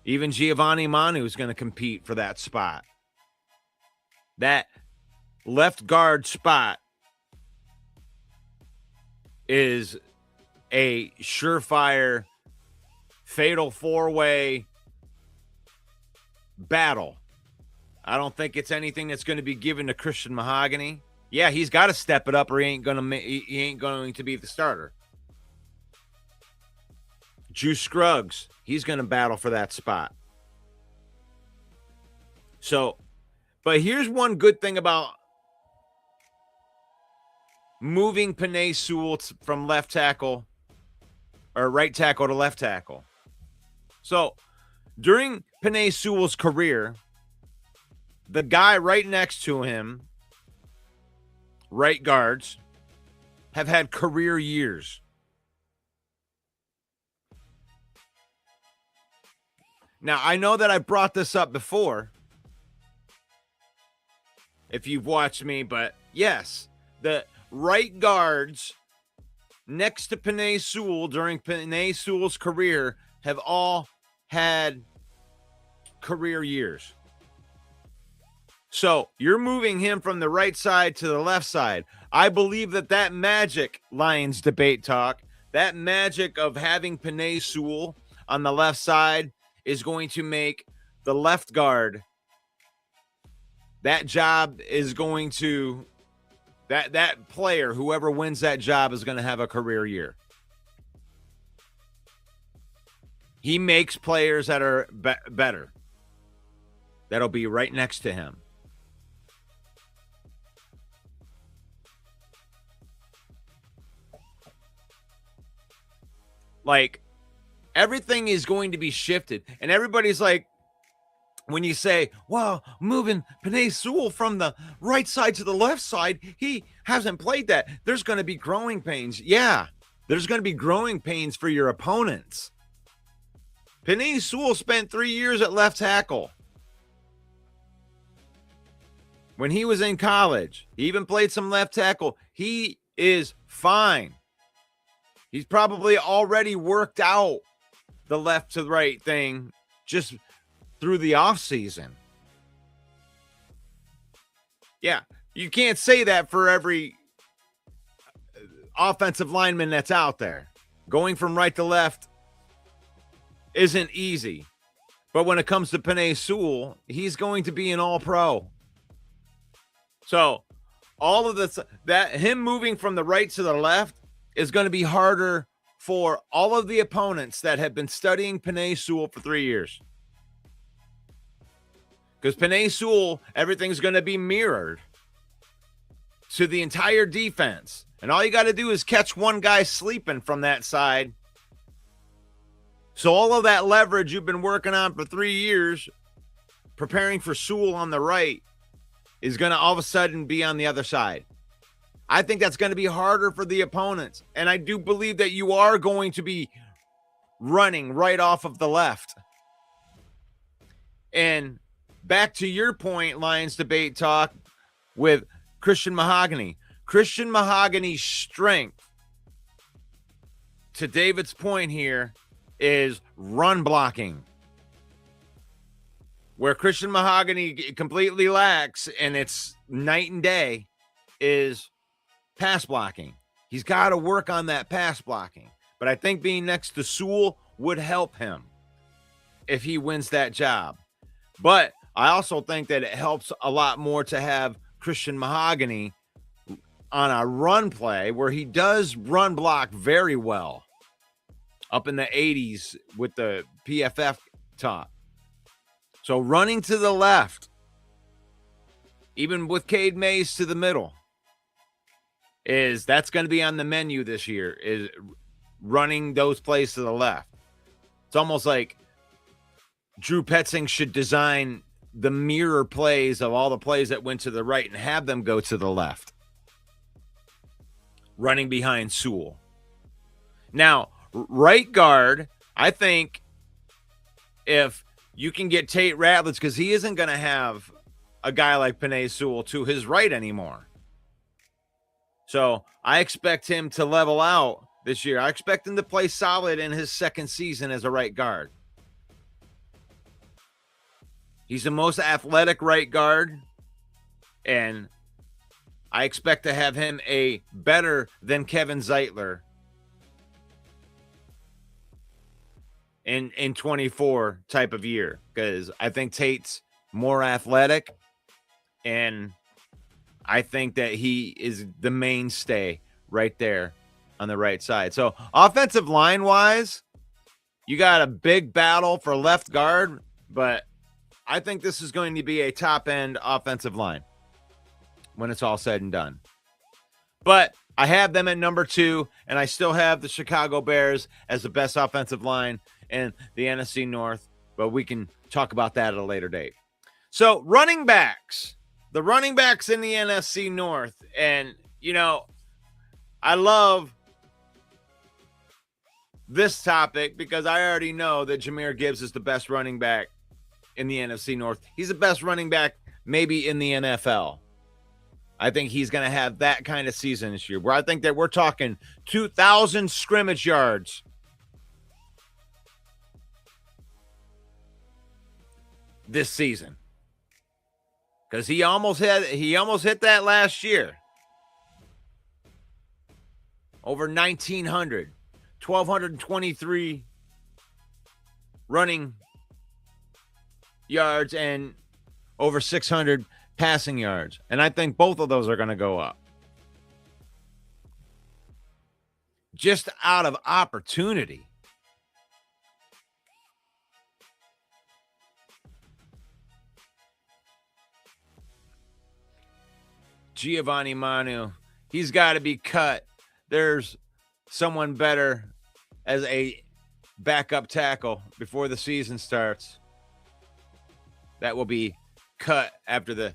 Even Giovanni Manu is going to compete for that spot. That left guard spot is a surefire, fatal four-way battle. I don't think it's anything that's going to be given to Christian Mahogany. Yeah, he's got to step it up, or he ain't going to be the starter. Juice Scruggs, he's going to battle for that spot. So, but here's one good thing about moving Penei Sewell from left tackle or right tackle to left tackle. So, during Penei Sewell's career, the guy right next to him, right guards, have had career years. Now, I know that I brought this up before, if you've watched me, but yes, the right guards next to Penei Sewell during Penei Sewell's career have all had career years. So you're moving him from the right side to the left side. I believe that magic, Lions debate talk, that magic of having Penei Sewell on the left side is going to make the left guard, that job is going to, that player, whoever wins that job, is going to have a career year. He makes players that are better. That'll be right next to him. Like, everything is going to be shifted. And everybody's like, when you say, well, moving Penei Sewell from the right side to the left side, he hasn't played that. There's going to be growing pains. Yeah. there's going to be growing pains for your opponents. Penei Sewell spent 3 years at left tackle. When he was in college, he even played some left tackle. He is fine. He's probably already worked out the left to right thing just through the offseason. Yeah, you can't say that for every offensive lineman that's out there. Going from right to left isn't easy. But when it comes to Penei Sewell, he's going to be an all-pro. So all of this, that him moving from the right to the left is going to be harder for all of the opponents that have been studying Penei Sewell for 3 years. Because Penei Sewell, everything's going to be mirrored to the entire defense. And all you got to do is catch one guy sleeping from that side. So all of that leverage you've been working on for 3 years, preparing for Sewell on the right, is going to all of a sudden be on the other side. I think that's going to be harder for the opponents. And I do believe that you are going to be running right off of the left. And back to your point, Lions Debate Talk, with Christian Mahogany. Christian Mahogany's strength, to David's point here, is run blocking. Where Christian Mahogany completely lacks, and it's night and day, is pass blocking. He's got to work on that pass blocking. But I think being next to Sewell would help him if he wins that job. But I also think that it helps a lot more to have Christian Mahogany on a run play where he does run block very well up in the 80s with the PFF top. So running to the left, even with Cade Mays to the middle, that's going to be on the menu this year, is running those plays to the left. It's almost like Drew Petzing should design the mirror plays of all the plays that went to the right and have them go to the left. Running behind Sewell. Now, right guard, I think if you can get Tate Ratledge, because he isn't going to have a guy like Penei Sewell to his right anymore. So I expect him to level out this year. I expect him to play solid in his second season as a right guard. He's the most athletic right guard, and I expect to have him a better than Kevin Zeitler in 24 type of year, because I think Tate's more athletic, and I think that he is the mainstay right there on the right side. So offensive line wise, you got a big battle for left guard, but I think this is going to be a top end offensive line when it's all said and done. But I have them at number 2, and I still have the Chicago Bears as the best offensive line in the NFC North, but we can talk about that at a later date. So running backs, the running backs in the NFC North, and, you know, I love this topic because I already know that Jahmyr Gibbs is the best running back in the NFC North. He's the best running back maybe in the NFL. I think he's going to have that kind of season this year, where I think that we're talking 2,000 scrimmage yards. This season. Because he almost hit that last year. Over 1,900. 1,223 running yards and over 600 passing yards. And I think both of those are going to go up. Just out of opportunity. Giovanni Manu, he's got to be cut. There's someone better as a backup tackle before the season starts. That will be cut after the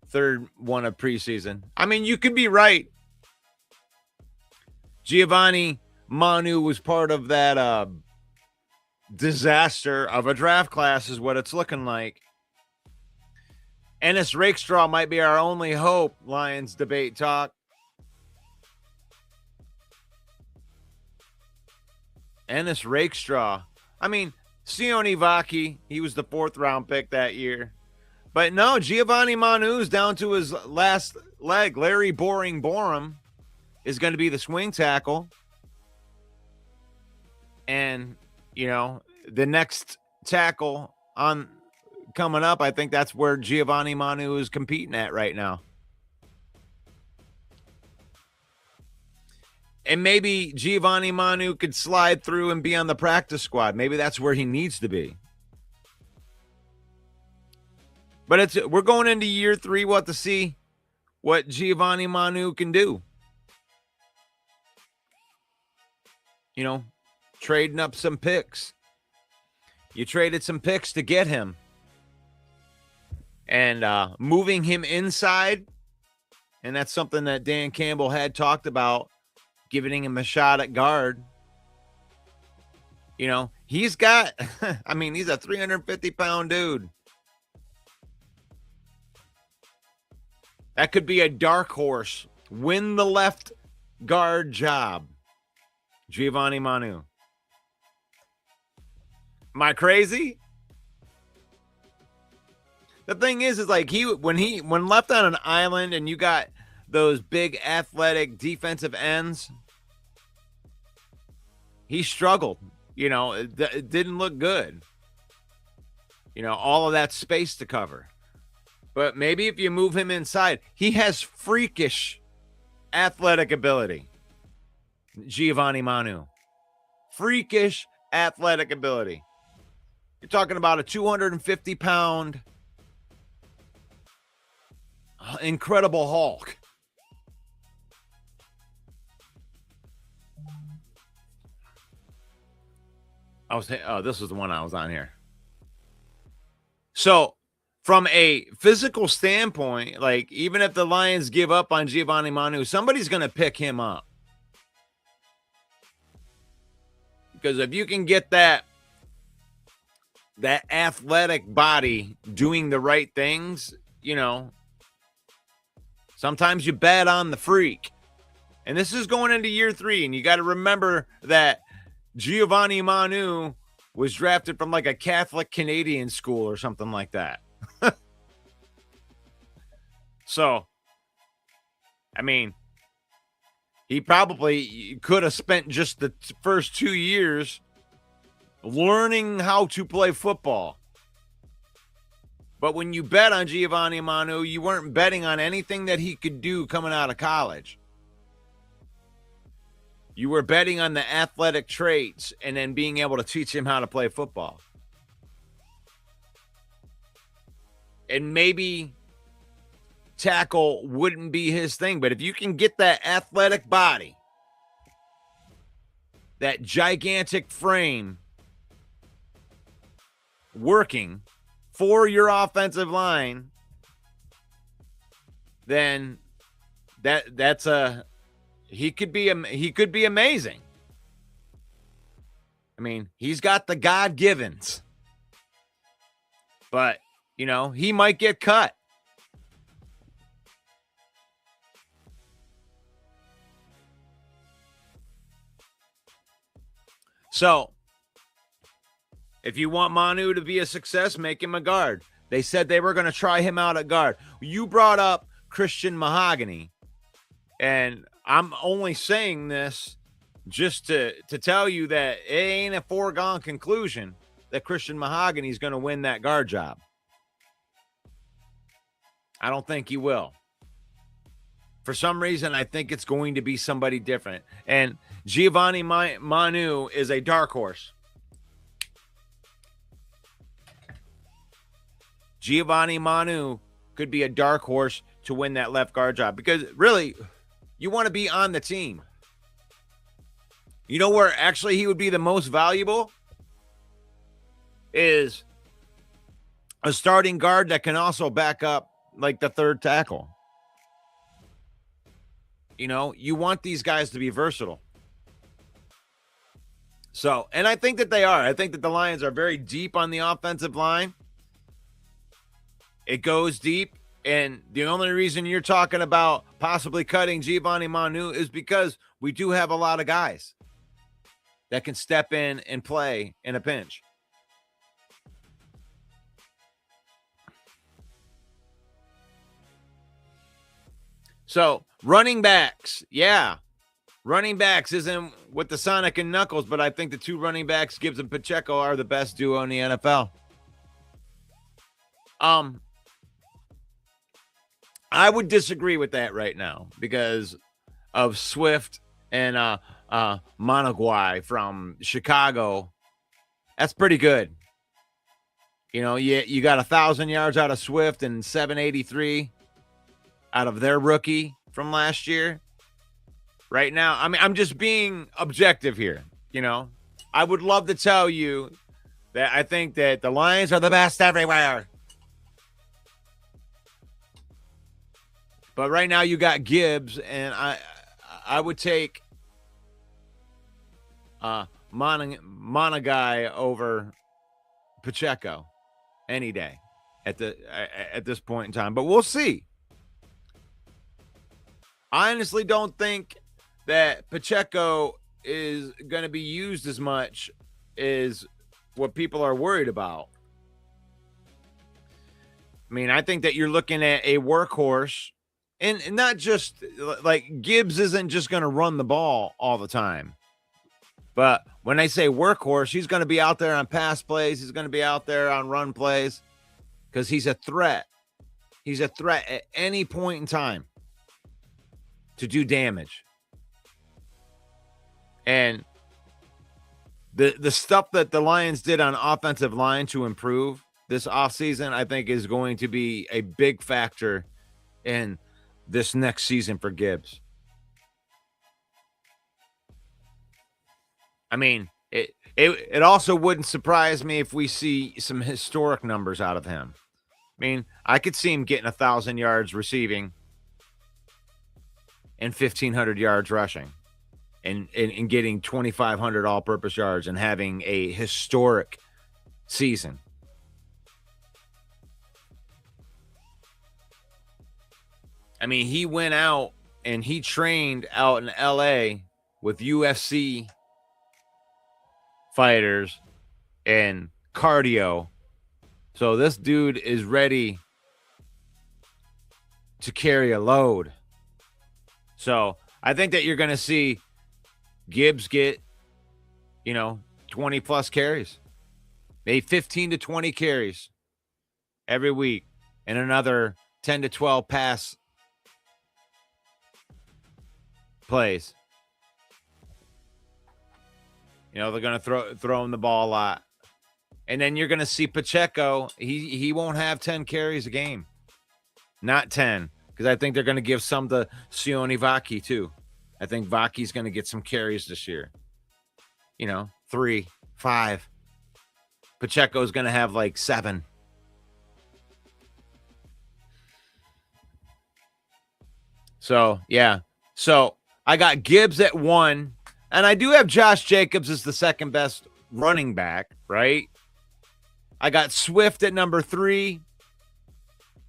third one of preseason. I mean, you could be right. Giovanni Manu was part of that disaster of a draft class is what it's looking like. Ennis Rakestraw might be our only hope, Lions debate talk. Ennis Rakestraw. I mean, Sione Vaki, he was the 4th round pick that year. But no, Giovanni Manu's down to his last leg. Larry Boring Borum is going to be the swing tackle. And, you know, the next tackle on coming up, I think that's where Giovanni Manu is competing at right now. And maybe Giovanni Manu could slide through and be on the practice squad. Maybe that's where he needs to be. But we're going into year 3. We'll have to see what Giovanni Manu can do. You know, trading up some picks. You traded some picks to get him. And moving him inside. And that's something that Dan Campbell had talked about, giving him a shot at guard. You know, he's got, I mean, he's a 350-pound dude. That could be a dark horse. Win the left guard job. Giovanni Manu. Am I crazy? The thing is like when left on an island and you got those big athletic defensive ends, he struggled. You know, it didn't look good. You know, all of that space to cover. But maybe if you move him inside, he has freakish athletic ability. Giovanni Manu. Freakish athletic ability. You're talking about a 250-pound incredible Hulk. This was the one I was on here. So, from a physical standpoint, like, even if the Lions give up on Giovanni Manu, somebody's going to pick him up. Because if you can get that athletic body doing the right things, you know, sometimes you bet on the freak. And this is going into year 3, and you got to remember that Giovanni Manu was drafted from like a Catholic Canadian school or something like that. So, I mean, he probably could have spent just the first 2 years learning how to play football. But when you bet on Giovanni Manu, you weren't betting on anything that he could do coming out of college. You were betting on the athletic traits and then being able to teach him how to play football. And maybe tackle wouldn't be his thing, but if you can get that athletic body, that gigantic frame working for your offensive line, then he could be amazing. I mean, he's got the God-givens. But, you know, he might get cut. So, if you want Manu to be a success, make him a guard. They said they were going to try him out at guard. You brought up Christian Mahogany, and I'm only saying this just to tell you that it ain't a foregone conclusion that Christian Mahogany is going to win that guard job. I don't think he will. For some reason, I think it's going to be somebody different. And Giovanni Manu is a dark horse. Giovanni Manu could be a dark horse to win that left guard job because really, you want to be on the team. You know where actually he would be the most valuable? Is a starting guard that can also back up like the third tackle. You know, you want these guys to be versatile. So, and I think that they are. I think that the Lions are very deep on the offensive line. It goes deep. And the only reason you're talking about possibly cutting Giovanni Manu is because we do have a lot of guys that can step in and play in a pinch. So, running backs, yeah. Running backs isn't with the Sonic and Knuckles, but I think the two running backs, Gibbs and Pacheco, are the best duo in the NFL. I would disagree with that right now because of Swift and Monaguai from Chicago. That's pretty good. You know, you got 1,000 yards out of Swift and 783 out of their rookie from last year. Right now, I mean, I'm just being objective here. You know, I would love to tell you that I think that the Lions are the best everywhere. But right now you got Gibbs, and I would take Monaguai over Pacheco any day at this point in time. But we'll see. I honestly don't think that Pacheco is going to be used as much as what people are worried about. I mean, I think that you're looking at a workhorse, and not just like Gibbs isn't just going to run the ball all the time. But when I say workhorse, he's going to be out there on pass plays. He's going to be out there on run plays because he's a threat. He's a threat at any point in time to do damage. And the stuff that the Lions did on offensive line to improve this offseason, I think is going to be a big factor in this next season for Gibbs. I mean, it also wouldn't surprise me if we see some historic numbers out of him. I mean, I could see him getting 1,000 yards receiving and 1,500 yards rushing. And getting 2,500 all-purpose yards and having a historic season. I mean, he went out and he trained out in L.A. with UFC fighters and cardio. So this dude is ready to carry a load. So I think that you're going to see Gibbs get, 20 plus carries, maybe 15 to 20 carries every week, and another 10 to 12 pass plays. They're going to throw him the ball a lot. And then you're going to see Pacheco. He won't have 10 carries a game. Not 10, because I think they're going to give some to Sione Vaki too. I think Vaki's going to get some carries this year. 3, 5. Pacheco's going to have like 7. So, yeah. So, I got Gibbs at 1. And I do have Josh Jacobs as the second best running back, right? I got Swift at number 3.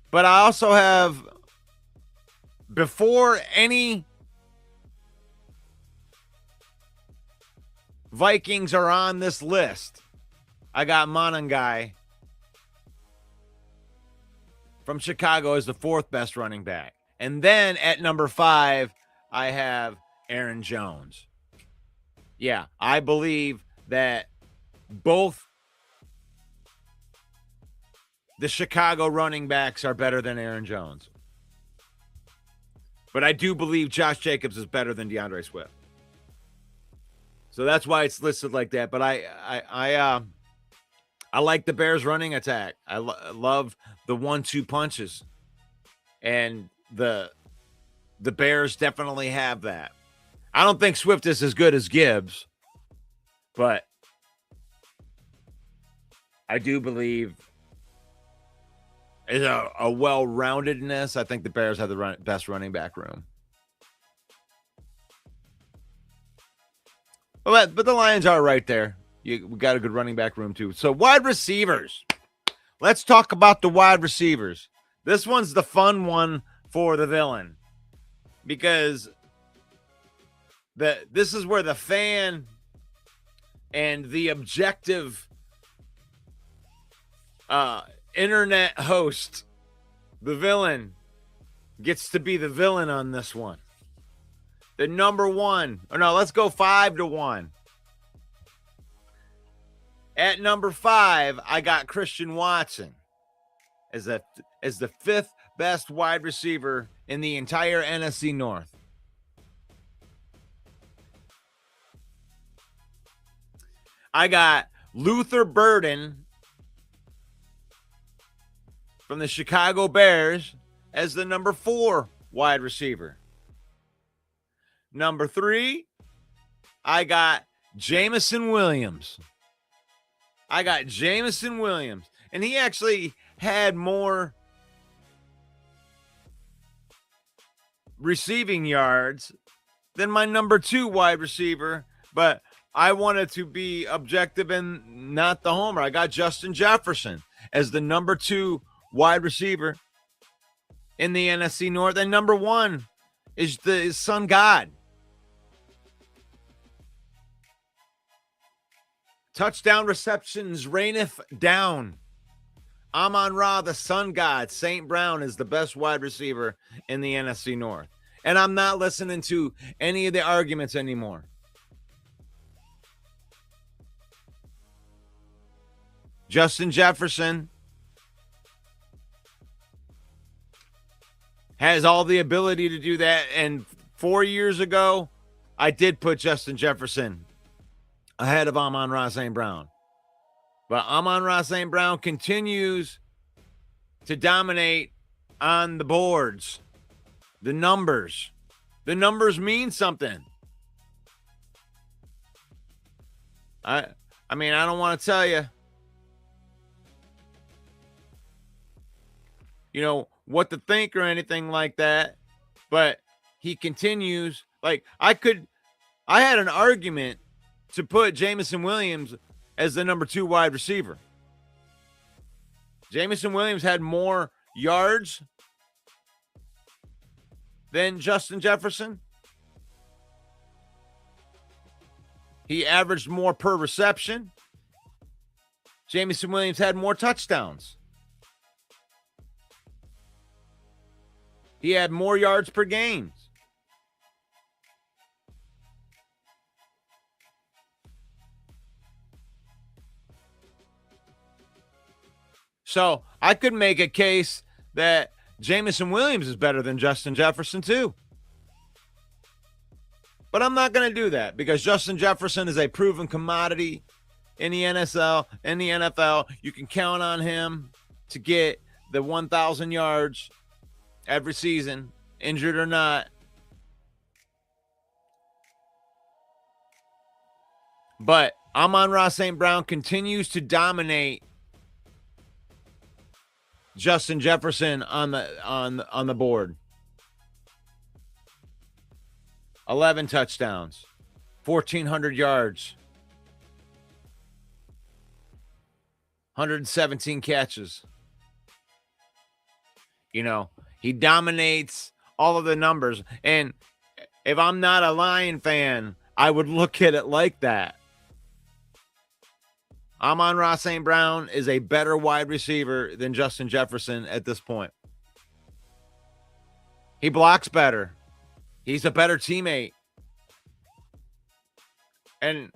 But I also have, before any Vikings are on this list, I got Monangai from Chicago as the 4th best running back. And then at number 5, I have Aaron Jones. Yeah, I believe that both the Chicago running backs are better than Aaron Jones. But I do believe Josh Jacobs is better than DeAndre Swift. So that's why it's listed like that. But I like the Bears running attack. I love the 1-2 punches. And the Bears definitely have that. I don't think Swift is as good as Gibbs, but I do believe is a well-roundedness. I think the Bears have the best running back room. But the Lions are right there. We got a good running back room, too. So, wide receivers. Let's talk about the wide receivers. This one's the fun one for the villain because this is where the fan and the objective internet host, the villain, gets to be the villain on this one. The number one. Or no, let's go 5-1. At number 5, I got Christian Watson as the 5th best wide receiver in the entire NFC North. I got Luther Burden from the Chicago Bears as the number 4 wide receiver. Number 3, I got Jameson Williams. And he actually had more receiving yards than my number 2 wide receiver, but I wanted to be objective and not the homer. I got Justin Jefferson as the number 2 wide receiver in the NFC North, and number 1 is his son God. Touchdown receptions reigneth down. Amon-Ra, the sun god, St. Brown, is the best wide receiver in the NFC North. And I'm not listening to any of the arguments anymore. Justin Jefferson has all the ability to do that. And 4 years ago, I did put Justin Jefferson ahead of Amon-Ra St. Brown. But Amon-Ra St. Brown continues to dominate on the boards. The numbers. The numbers mean something. I mean, I don't want to tell you, what to think or anything like that. But he continues. Like, I had an argument to put Jameson Williams as the number 2 wide receiver. Jameson Williams had more yards than Justin Jefferson. He averaged more per reception. Jameson Williams had more touchdowns. He had more yards per game. So I could make a case that Jameson Williams is better than Justin Jefferson too. But I'm not going to do that because Justin Jefferson is a proven commodity in the NFL. You can count on him to get the 1,000 yards every season, injured or not. But Amon-Ra St. Brown continues to dominate Justin Jefferson on the board. 11 touchdowns, 1,400 yards, 117 catches. He dominates all of the numbers. And if I'm not a Lion fan, I would look at it like that. Amon-Ra St. Brown is a better wide receiver than Justin Jefferson at this point. He blocks better. He's a better teammate. And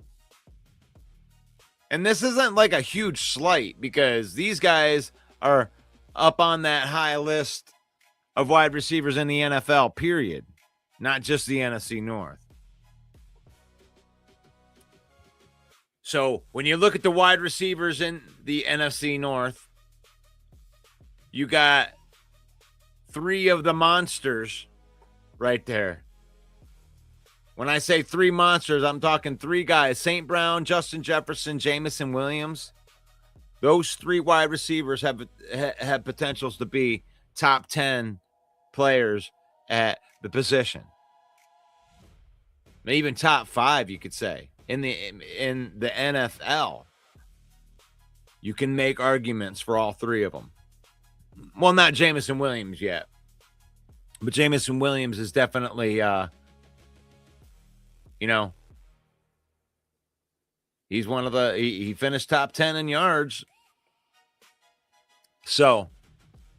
this isn't like a huge slight because these guys are up on that high list of wide receivers in the NFL, period. Not just the NFC North. So when you look at the wide receivers in the NFC North, you got 3 of the monsters right there. When I say 3 monsters, I'm talking 3 guys: St. Brown, Justin Jefferson, Jameson Williams. Those 3 wide receivers have potentials to be top 10 players at the position. Maybe even top 5, you could say. in the NFL, you can make arguments for all three of them. Well, not Jameson Williams yet, but Jameson Williams is definitely, he's one of he finished top 10 in yards. So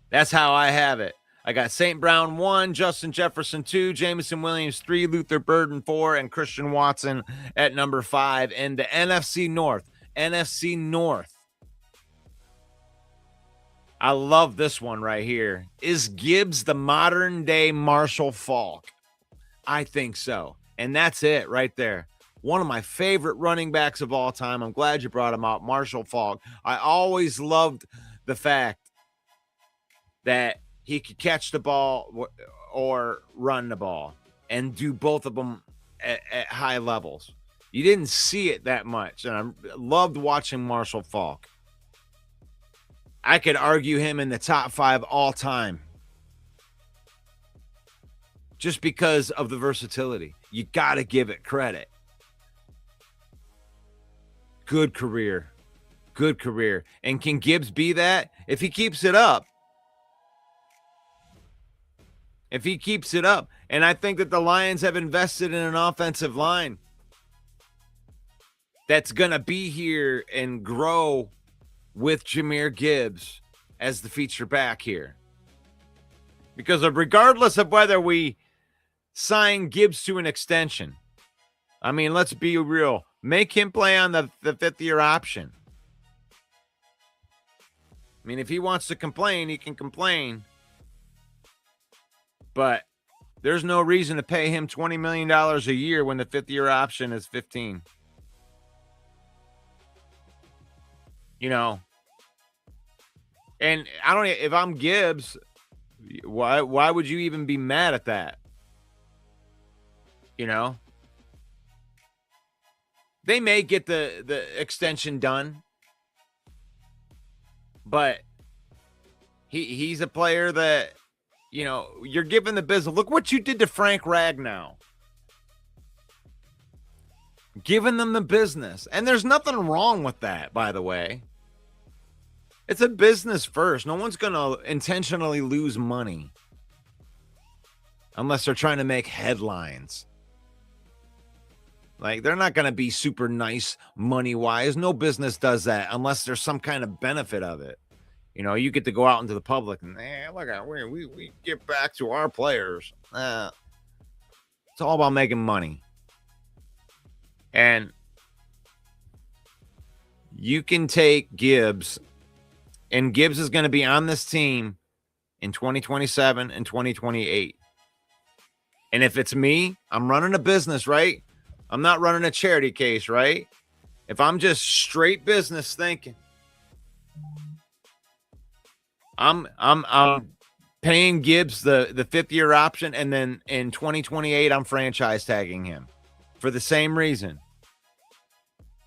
that's how I have it. I got St. Brown 1, Justin Jefferson 2, Jameson Williams 3, Luther Burden 4, and Christian Watson at number 5. And the NFC North. NFC North. I love this one right here. Is Gibbs the modern day Marshall Faulk? I think so. And that's it right there. One of my favorite running backs of all time. I'm glad you brought him out, Marshall Faulk. I always loved the fact that he could catch the ball or run the ball and do both of them at high levels. You didn't see it that much, and I loved watching Marshall Faulk. I could argue him in the top 5 all time just because of the versatility. You got to give it credit. Good career. Good career. And can Gibbs be that? If he keeps it up. If he keeps it up. And I think that the Lions have invested in an offensive line that's going to be here and grow with Jahmyr Gibbs as the feature back here. Because regardless of whether we sign Gibbs to an extension, I mean, let's be real. Make him play on the 5th-year option. I mean, if he wants to complain, he can complain. But there's no reason to pay him $20 million a year when the 5th-year option is 15. And I don't. If I'm Gibbs, why would you even be mad at that? They may get the extension done, but he's a player that, you're giving the business. Look what you did to Frank Ragnow. Giving them the business. And there's nothing wrong with that, by the way. It's a business first. No one's going to intentionally lose money unless they're trying to make headlines. Like, they're not going to be super nice money-wise. No business does that unless there's some kind of benefit of it. You get to go out into the public and, look at we get back to our players. It's all about making money. And you can take Gibbs, and Gibbs is going to be on this team in 2027 and 2028. And if it's me, I'm running a business, right? I'm not running a charity case, right? If I'm just straight business thinking, I'm paying Gibbs the 5th-year option, and then in 2028, I'm franchise tagging him for the same reason.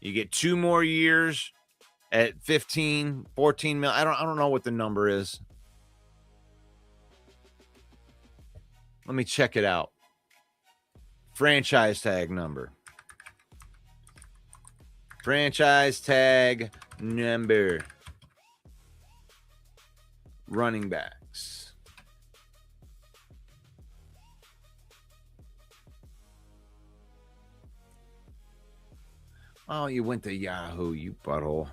You get 2 more years at 15, 14 mil. I don't know what the number is. Let me check it out. Franchise tag number. Franchise tag number. Running backs. Oh, you went to Yahoo, you butthole.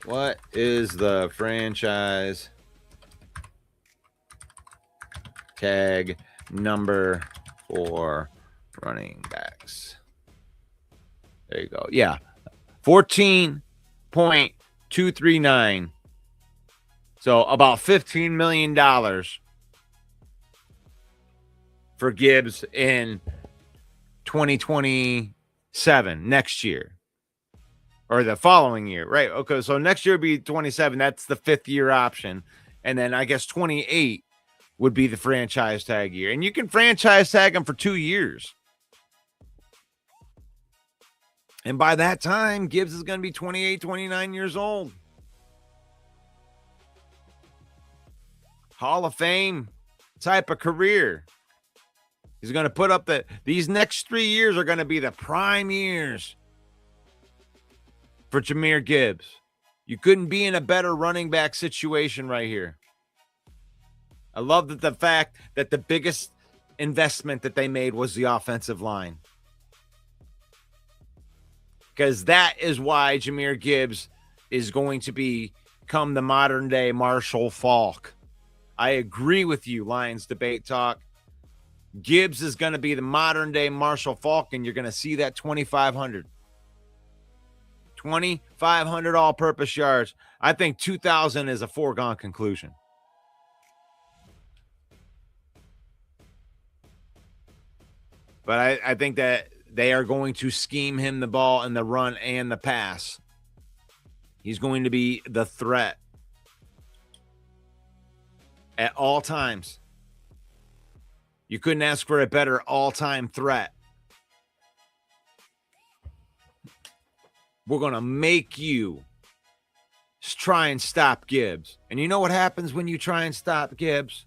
What is the franchise tag number for running backs? There you go. Yeah. 14.239. So about $15 million for Gibbs in 2027, next year. Or the following year, right? Okay, so next year would be 27. That's the 5th-year option. And then I guess 28 would be the franchise tag year. And you can franchise tag them for 2 years. And by that time, Gibbs is going to be 28, 29 years old. Hall of Fame type of career. He's going to put up these next 3 years are going to be the prime years for Jahmyr Gibbs. You couldn't be in a better running back situation right here. I love the fact that the biggest investment that they made was the offensive line. Because that is why Jahmyr Gibbs is going to become the modern day Marshall Faulk. I agree with you, Lions Debate Talk. Gibbs is going to be the modern day Marshall Faulk, and you're going to see that 2,500. 2,500 all-purpose yards. I think 2,000 is a foregone conclusion. But I think that they are going to scheme him the ball in the run and the pass. He's going to be the threat at all times. You couldn't ask for a better all-time threat. We're going to make you try and stop Gibbs. And you know what happens when you try and stop Gibbs?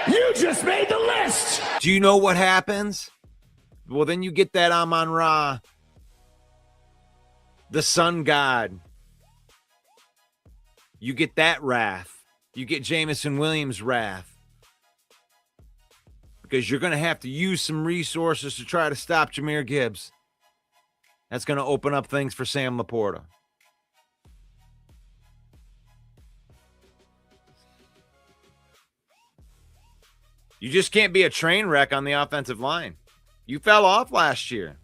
You just made the list!
Do you know what happens? Well, then you get that Amon-Ra, the sun god. You get that wrath. You get Jameson Williams' wrath. Because you're going to have to use some resources to try to stop Jahmyr Gibbs. That's going to open up things for Sam Laporta. You just can't be a train wreck on the offensive line. You fell off last year.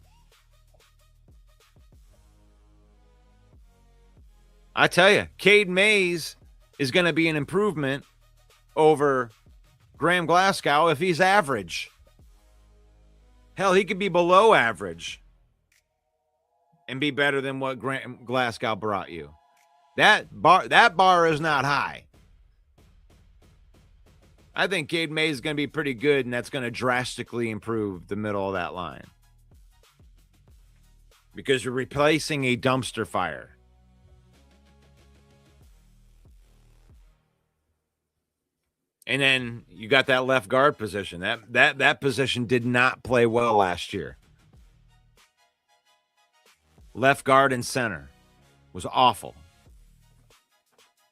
I tell you, Cade Mays is going to be an improvement over Graham Glasgow if he's average. Hell, he could be below average and be better than what Graham Glasgow brought you. That bar is not high. I think Cade Mays is going to be pretty good, and that's going to drastically improve the middle of that line. Because you're replacing a dumpster fire. And then you got that left guard position. That position did not play well last year. Left guard and center was awful.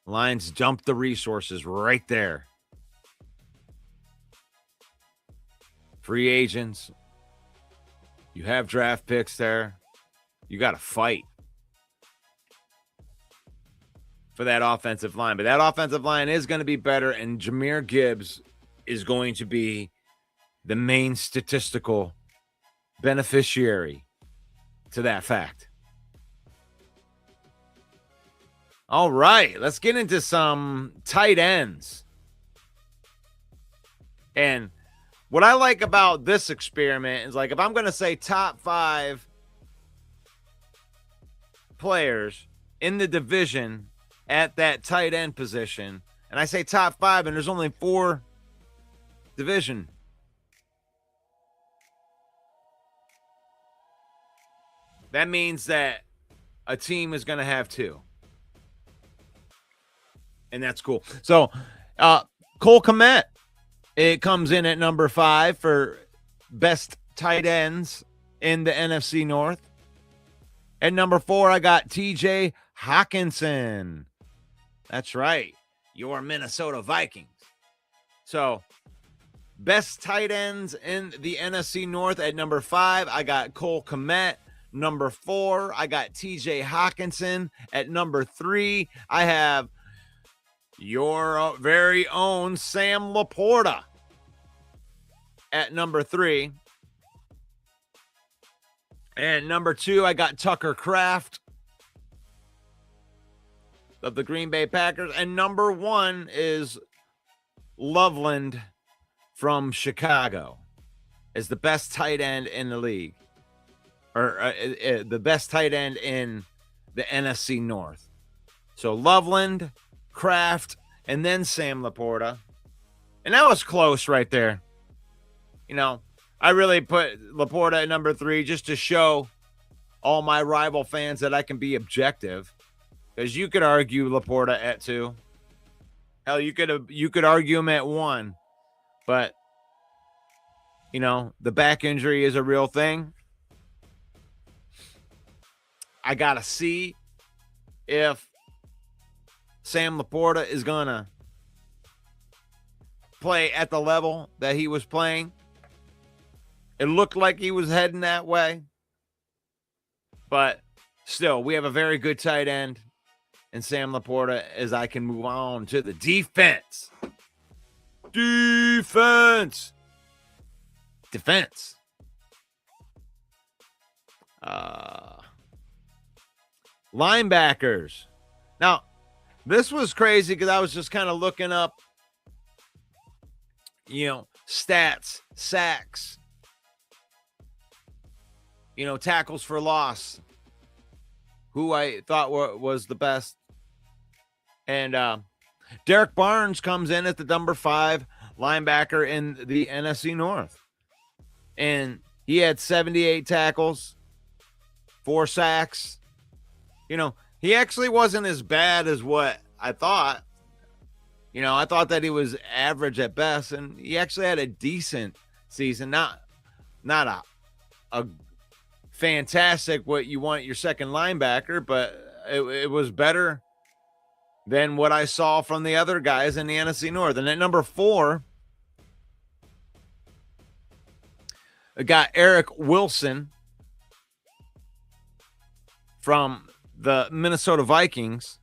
Lions dumped the resources right there. Free agents. You have draft picks there. You got to fight for that offensive line. But that offensive line is going to be better, and Jahmyr Gibbs is going to be the main statistical beneficiary to that fact. All right, let's get into some tight ends. And what I like about this experiment is, like, if I'm going to say top 5 players in the division at that tight end position, and I say top 5, and there's only 4 division. That means that a team is going to have 2. And that's cool. So, Cole Kmet, it comes in at number 5 for best tight ends in the NFC North. At number 4, I got TJ Hawkinson. That's right. Your Minnesota Vikings. So, best tight ends in the NFC North at number 5, I got Cole Kmet. Number 4, I got TJ Hawkinson. At number 3, I have your very own Sam Laporta at number 3. And number 2, I got Tucker Kraft of the Green Bay Packers. And number 1 is Loveland from Chicago as the best tight end in the league. Or the best tight end in the NFC North. So Loveland, Kraft, and then Sam Laporta. And that was close right there. You know, I really put Laporta at number 3 just to show all my rival fans that I can be objective. Because you could argue Laporta at 2. Hell, you could argue him at 1. But the back injury is a real thing. I got to see if Sam Laporta is going to play at the level that he was playing. It looked like he was heading that way. But still, we have a very good tight end in Sam Laporta as I can move on to the defense. Defense. Linebackers. Now, this was crazy because I was just kind of looking up, stats, sacks, tackles for loss, who I thought was the best. And Derek Barnes comes in at the number 5 linebacker in the NFC North. And he had 78 tackles, 4 sacks. He actually wasn't as bad as what I thought. I thought that he was average at best, and he actually had a decent season. Not a fantastic what you want your second linebacker, but it was better than what I saw from the other guys in the NFC North. And at number 4, I got Eric Wilson from the Minnesota Vikings.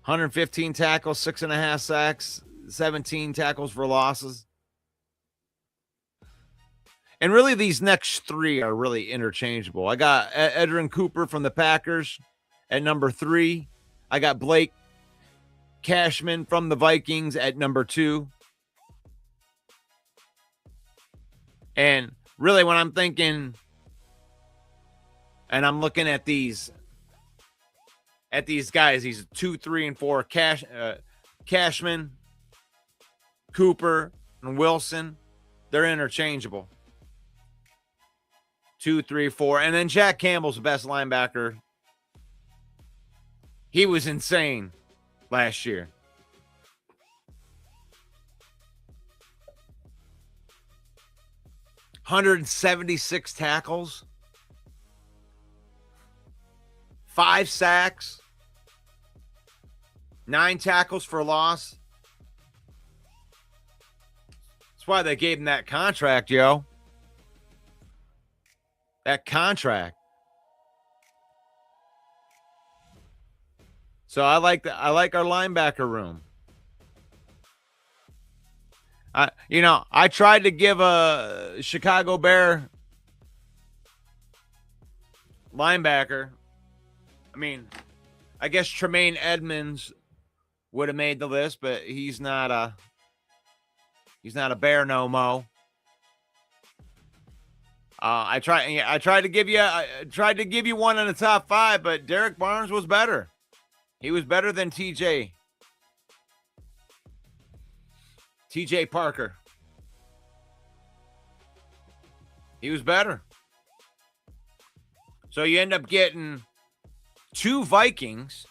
115 tackles, 6.5 sacks, 17 tackles for losses. And really, these next 3 are really interchangeable. I got Edrin Cooper from the Packers at number 3. I got Blake Cashman from the Vikings at number 2. And really, when I'm thinking, and I'm looking at these guys, these 2, 3, and 4, Cashman, Cooper, and Wilson, they're interchangeable. 2, 3, 4. And then Jack Campbell's the best linebacker. He was insane last year. $176 tackles, 5 sacks, 9 tackles for loss. That's why they gave him that contract, yo. That contract. So I like our linebacker room. I tried to give a Chicago Bear linebacker. I mean, I guess Tremaine Edmonds would have made the list, but he's not a Bear no mo. I tried to give you one in the top 5, but Derek Barnes was better. He was better than TJ Parker. He was better. So you end up getting 2 Vikings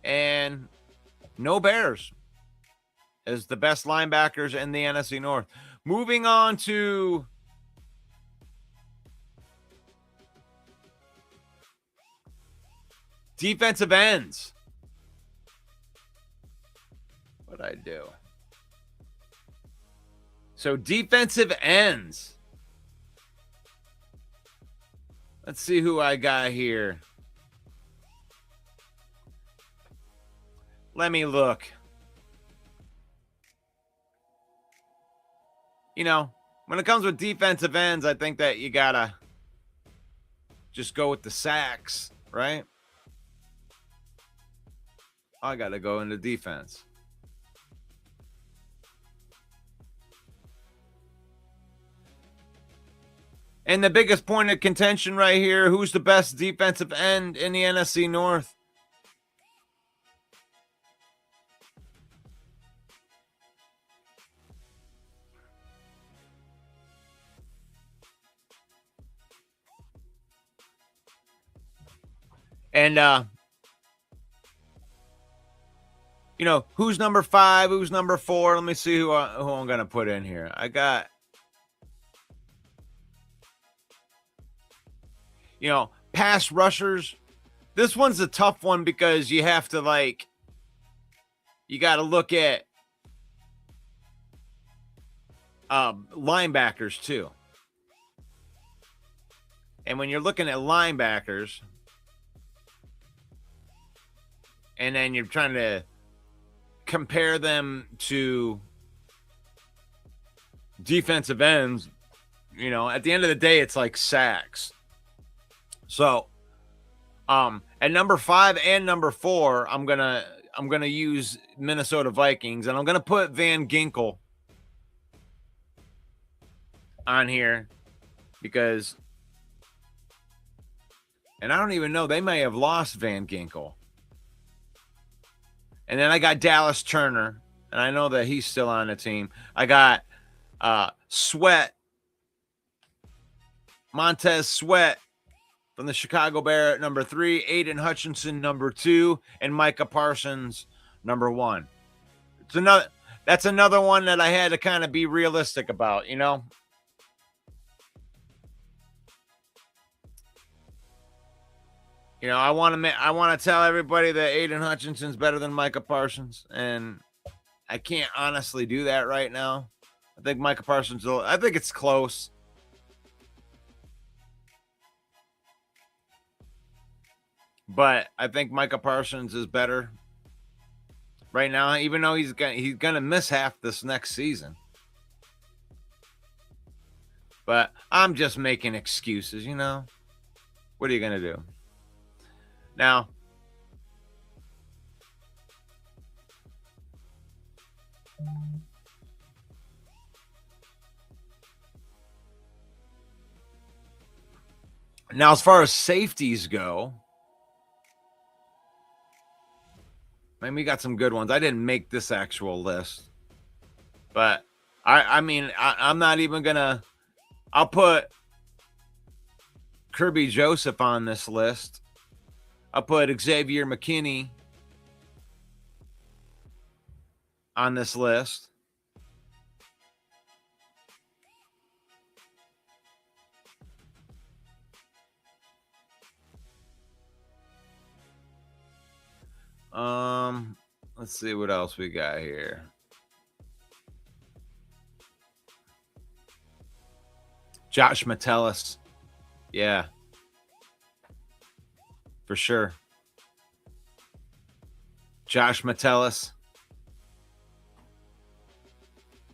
and no Bears as the best linebackers in the NFC North. Moving on to defensive ends. What'd I do? So defensive ends. Let's see who I got here. Let me look. When it comes with defensive ends, I think that you gotta just go with the sacks, right? I gotta go into defense. And the biggest point of contention right here, who's the best defensive end in the NFC North? And, who's number 5, who's number 4. Let me see who I'm going to put in here. I got, pass rushers. This one's a tough one because you have to you got to look at linebackers too. And when you're looking at linebackers and then you're trying to compare them to defensive ends, at the end of the day, it's like sacks. So, at number 5 and number 4, I'm gonna use Minnesota Vikings, and I'm gonna put Van Ginkel on here because, and I don't even know, they may have lost Van Ginkel. And then I got Dallas Turner, and I know that he's still on the team. I got Sweat, Montez Sweat from the Chicago Bears at number 3, Aiden Hutchinson number 2, and Micah Parsons number 1. That's another one that I had to kind of be realistic about, I want to tell everybody that Aiden Hutchinson's better than Micah Parsons, and I can't honestly do that right now. I think Micah Parsons, I think it's close. But I think Micah Parsons is better right now, even though he's gonna miss half this next season. But I'm just making excuses, What are you gonna do? Now, as far as safeties go, man, we got some good ones. I didn't make this actual list, but I'm not even gonna. I'll put Kirby Joseph on this list. I'll put Xavier McKinney on this list. Let's see what else we got here. Josh Metellus. Yeah. For sure. Josh Metellus.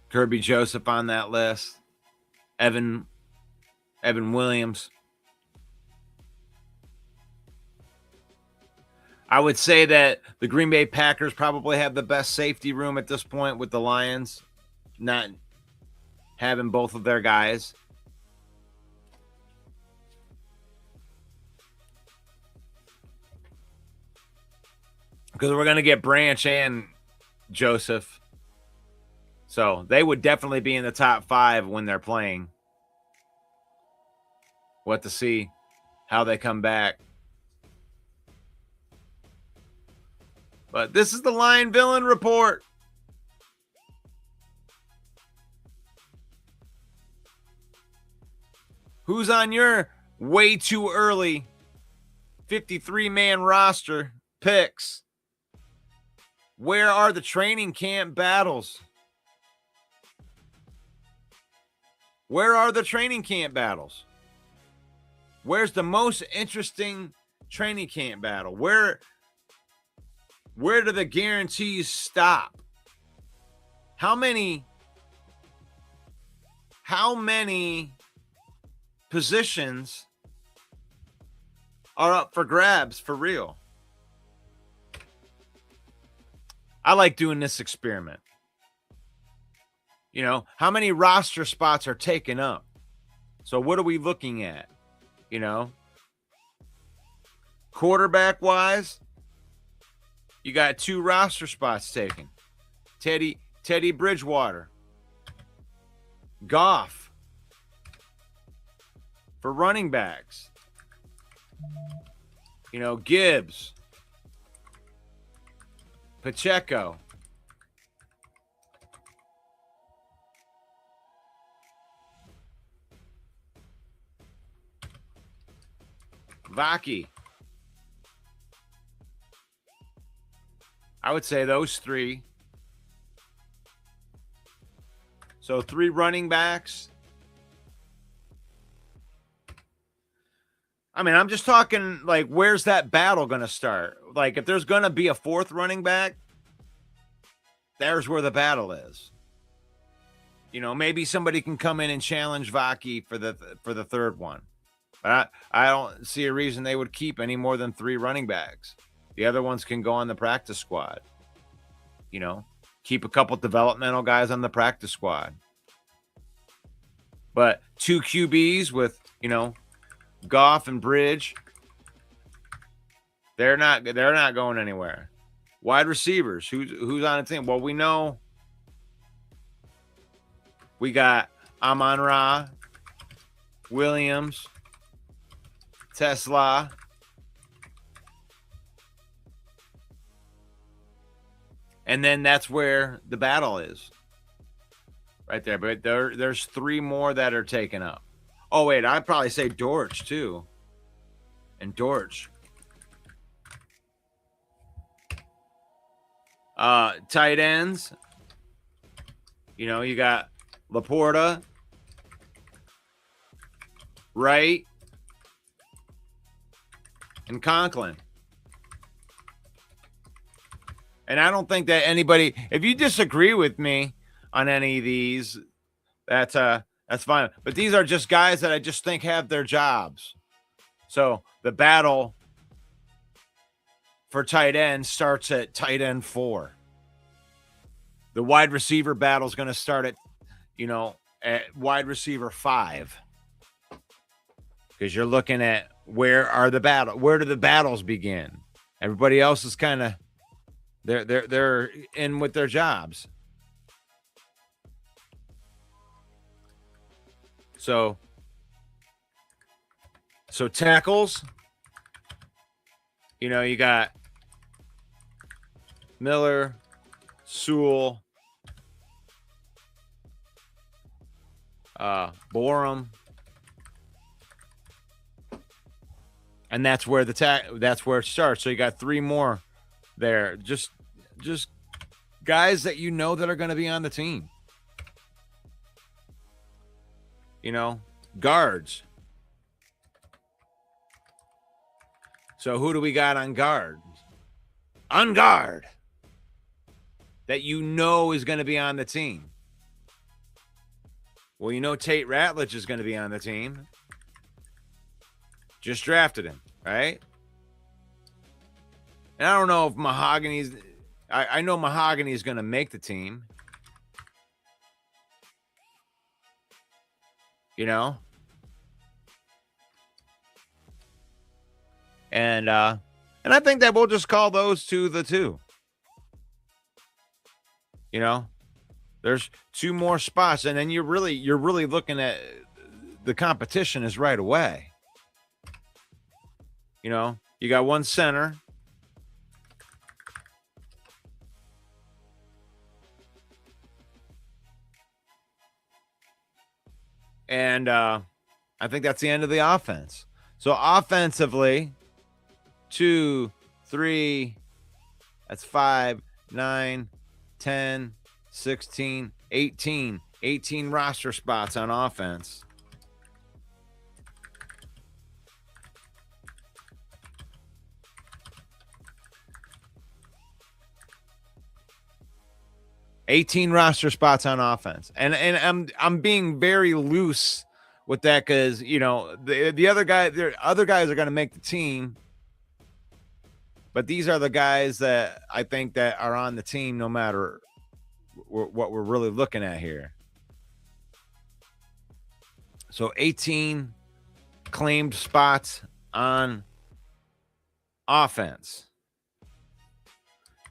Kirby Joseph on that list. Evan Williams. I would say that the Green Bay Packers probably have the best safety room at this point, with the Lions not having both of their guys. Because we're going to get Branch and Joseph. So they would definitely be in the top 5 when they're playing. What to see how they come back. But this is the Lion Villain Report. Who's on your way too early 53-man roster picks? Where are the training camp battles? Where are the training camp battles? Where's the most interesting training camp battle? Where do the guarantees stop? How many positions are up for grabs for real? I like doing this experiment. How many roster spots are taken up? So what are we looking at? Quarterback wise, you got 2 roster spots taken. Teddy Bridgewater. Goff. For running backs, Gibbs. Pacheco. Vaki. I would say those three. So 3 running backs. I mean, I'm just talking like, where's that battle going to start? Like, if there's going to be a 4th running back, there's where the battle is. You know, maybe somebody can come in and challenge Vaki for the 3rd one. But I don't see a reason they would keep any more than 3 running backs. The other ones can go on the practice squad. You know, keep a couple developmental guys on the practice squad. But 2 QBs with, you know, Goff and Bridge, they're not going anywhere. Wide receivers, who's on the team? Well, we know we got Amon-Ra, Williams, Tesla, and then that's where the battle is. Right there. But there's 3 more that are taken up. Oh, wait, I'd probably say Dortch, too. And Dortch. Tight ends. You know, you got Laporta, Wright, and Conklin. And I don't think that anybody, if you disagree with me on any of these, that's fine. But these are just guys that I just think have their jobs. So the battle for tight end starts at tight end 4. The wide receiver battle is going to start at, you know, at wide receiver 5. Because you're looking at where do the battles begin? Everybody else is kind of they're in with their jobs. So tackles, you know, you got Miller, Sewell, Borum, and that's where that's where it starts. So you got 3 more there, just guys that you know that are going to be on the team. You know, guards. So who do we got on guard? On guard. That you know is going to be on the team. Well, you know Tate Ratledge is going to be on the team. Just drafted him, right? And I don't know if Mahogany's... I know Mahogany is going to make the team. You know? And I think that we'll just call those 2 the 2. You know? There's 2 more spots, and then you're really looking at the competition is right away. You know, you got 1 center. And I think that's the end of the offense. So offensively, 2, 3, that's 5, 9, 10, 16, 18 roster spots on offense. Roster spots on offense. And I'm being very loose with that because, you know, the other guys are going to make the team. But these are the guys that I think that are on the team no matter what we're really looking at here. So 18 claimed spots on offense.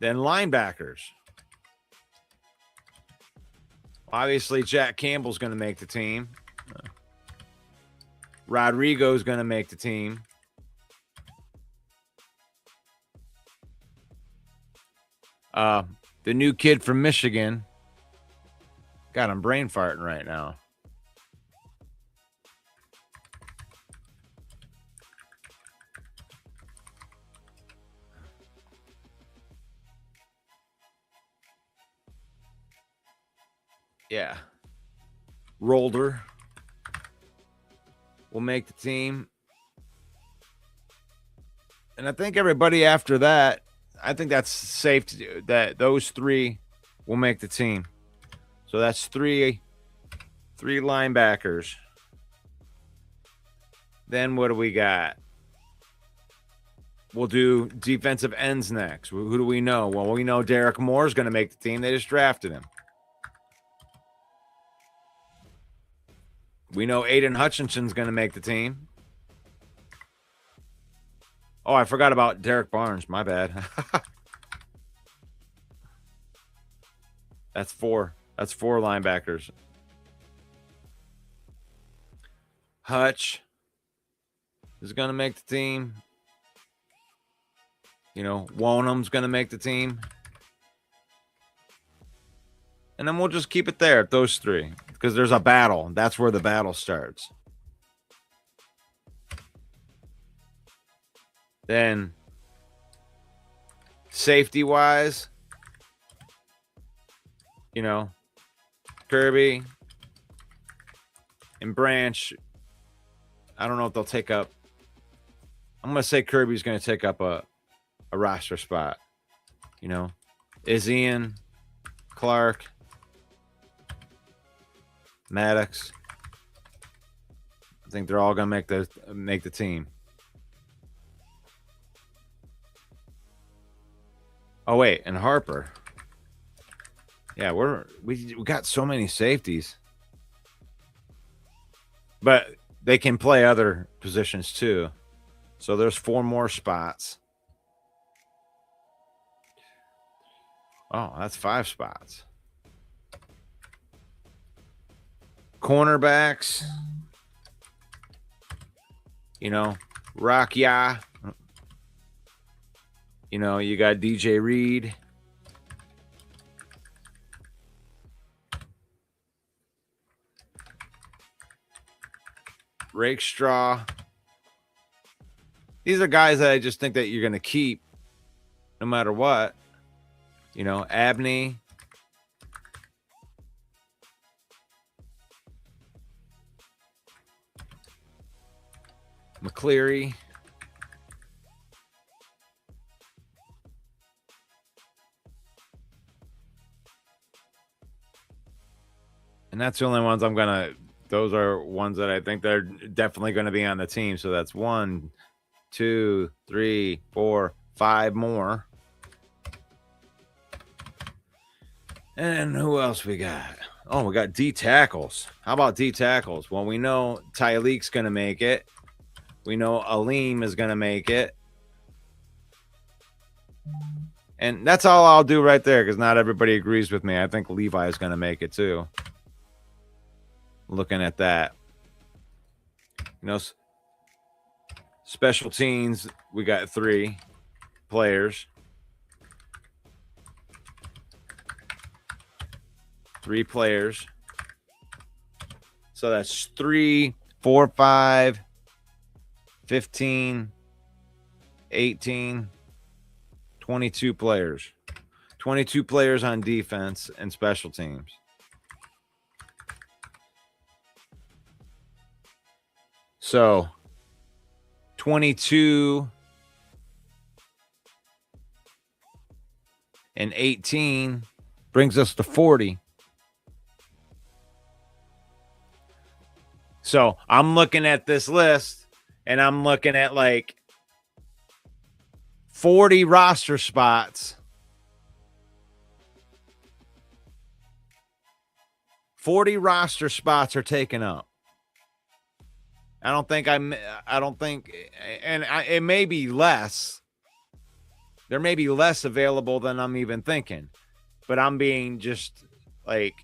Then linebackers. Obviously, Jack Campbell's going to make the team. Rodrigo's going to make the team. The new kid from Michigan. God, I'm brain farting right now. Yeah. Rolder will make the team. And I think everybody after that, I think that's safe to do, that those three will make the team. So that's three linebackers. Then what do we got? We'll do defensive ends next. Who do we know? Well, we know Derek Moore is going to make the team. They just drafted him. We know Aiden Hutchinson's going to make the team. Oh, I forgot about Derek Barnes. My bad. That's four. That's four linebackers. Hutch is going to make the team. You know, Wonham's going to make the team. And then we'll just keep it there at those three because there's a battle. That's where the battle starts. Then, safety-wise, you know, Kirby and Branch, I don't know if they'll take up. I'm going to say Kirby's going to take up a roster spot. You know, Ian, Clark, Maddox. I think they're all going to make the team. Oh wait, and Harper. Yeah, we got so many safeties. But they can play other positions too. So there's 4 more spots. Oh, that's 5 spots. Cornerbacks. You know, Rakia. You know, you got DJ Reed. Rakestraw. These are guys that I just think that you're going to keep no matter what. You know, Abney. McCleary. And that's the only ones I'm going to, those are ones that I think they're definitely going to be on the team. So that's 1, 2, 3, 4, 5 more. And who else we got? Oh, we got D tackles. How about D tackles? Well, we know Tyleek's going to make it. We know Aleem is going to make it. And that's all I'll do right there because not everybody agrees with me. I think Levi is going to make it too. Looking at that. You know, special teams, we got 3 players. 3 players. So that's 3, 4, 5, 15, 18, 22 players. 22 players on defense and special teams. So 22 and 18 brings us to 40. So I'm looking at this list and I'm looking at like 40 roster spots. 40 roster spots are taken up. I don't think, and it may be less. There may be less available than I'm even thinking, but I'm being just like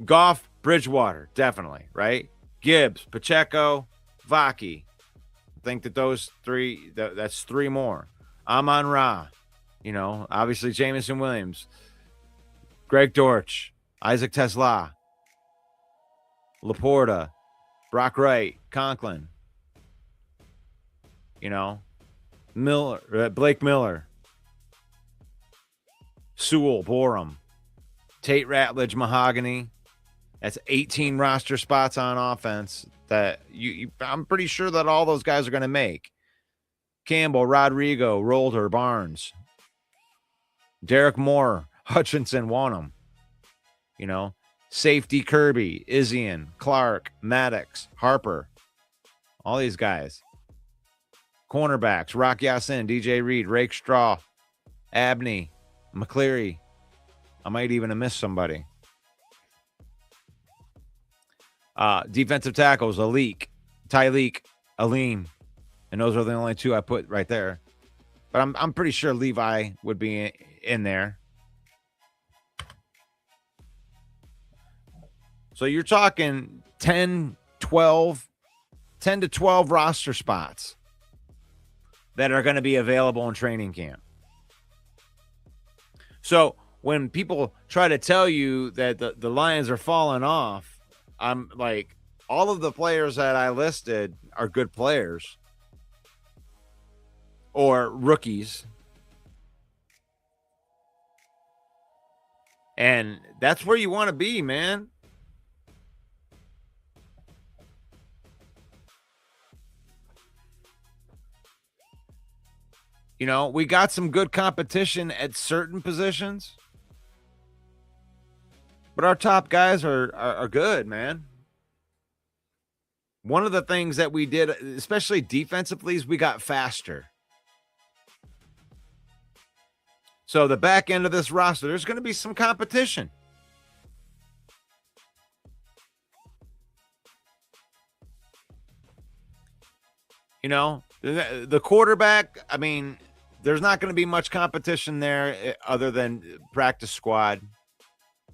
Goff, Bridgewater, definitely, right? Gibbs, Pacheco, Vaki. I think that those 3, that's 3 more. Amon-Ra, you know, obviously Jameson Williams, Greg Dortch, Isaac Tesla, Laporta, Brock Wright, Conklin, you know, Blake Miller, Sewell, Borum, Tate Ratledge, Mahogany. That's 18 roster spots on offense that I'm pretty sure that all those guys are going to make. Campbell, Rodrigo, Rolder, Barnes, Derek Moore, Hutchinson, Wanham. You know, safety Kirby, Isian, Clark, Maddox, Harper. All these guys. Cornerbacks, Rock Yasin, DJ Reed, Rake Straw, Abney, McCleary. I might even have missed somebody. Defensive tackles, Tyleek, Aleem. And those are the only two I put right there. But I'm pretty sure Levi would be in there. So you're talking 10 to 12 roster spots that are going to be available in training camp. So when people try to tell you that the Lions are falling off, I'm like, all of the players that I listed are good players or rookies. And that's where you want to be, man. You know, we got some good competition at certain positions. But our top guys are good, man. One of the things that we did, especially defensively, is we got faster. So the back end of this roster, there's going to be some competition. You know, the quarterback, I mean, there's not going to be much competition there other than practice squad.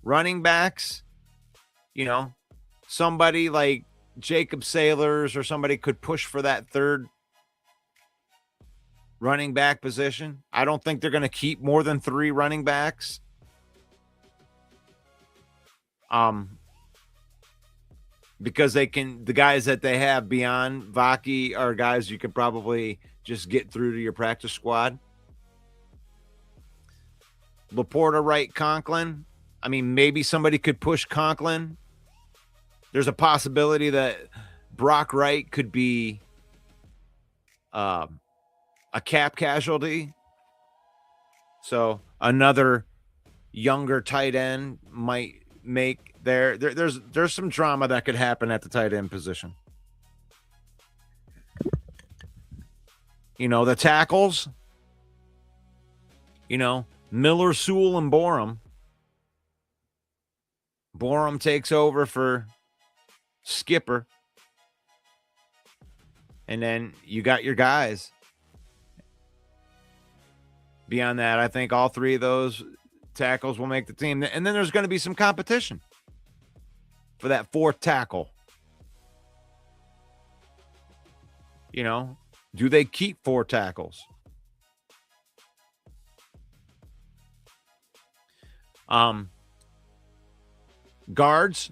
Running backs, you know, somebody like Jacob Sailors or somebody could push for that third running back position. I don't think they're going to keep more than 3 running backs. Because the guys that they have beyond Vaki are guys you could probably just get through to your practice squad. Laporta, Wright, Conklin. I mean, maybe somebody could push Conklin. There's a possibility that Brock Wright could be a cap casualty. So another younger tight end might make there's some drama that could happen at the tight end position. You know, the tackles, you know, Miller, Sewell, and Borum. Borum takes over for Skipper. And then you got your guys. Beyond that, I think all 3 of those tackles will make the team. And then there's going to be some competition for that 4th tackle. You know, do they keep 4 tackles? Guards,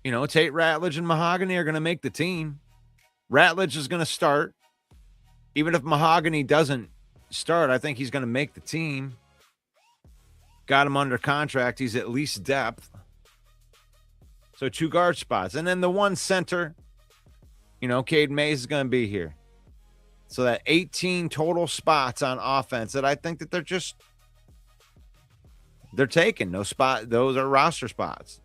you know, Tate Ratledge and Mahogany are going to make the team. Ratledge is going to start. Even if Mahogany doesn't start, I think he's going to make the team. Got him under contract. He's at least depth. So 2 guard spots. And then the 1 center, you know, Cade Mays is going to be here. So that 18 total spots on offense that I think that they're taking. Those are roster spots.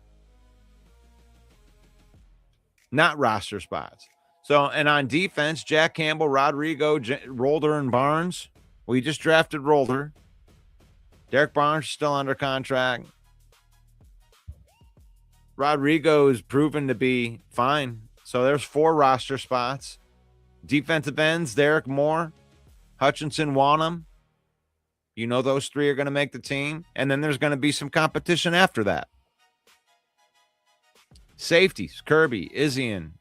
Not roster spots. So, and on defense, Jack Campbell, Rodrigo, Rolder, and Barnes. We just drafted Rolder. Derek Barnes still under contract. Rodrigo is proven to be fine. So there's 4 roster spots. Defensive ends, Derek Moore, Hutchinson, Wanham. You know those 3 are going to make the team. And then there's going to be some competition after that. Safeties, Kirby, Isian,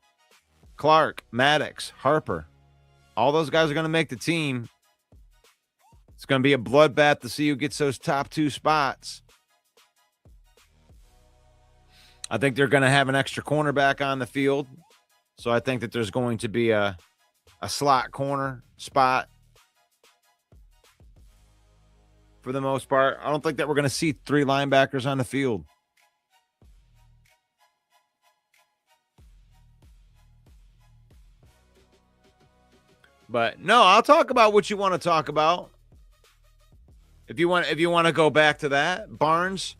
Clark, Maddox, Harper. All those guys are going to make the team. It's going to be a bloodbath to see who gets those top 2 spots. I think they're going to have an extra cornerback on the field. So I think that there's going to be a slot corner spot for the most part. I don't think that we're going to see 3 linebackers on the field. But no, I'll talk about what you want to talk about. If you want to go back to that, Barnes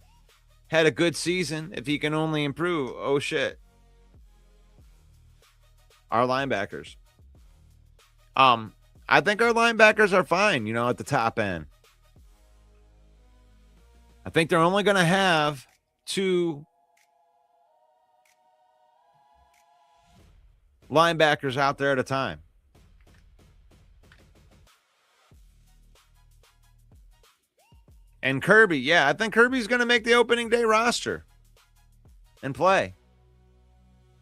had a good season. If he can only improve, oh shit. Our linebackers. I think our linebackers are fine, at the top end. I think they're only going to have 2 linebackers out there at a time. And Kirby, I think Kirby's going to make the opening day roster and play.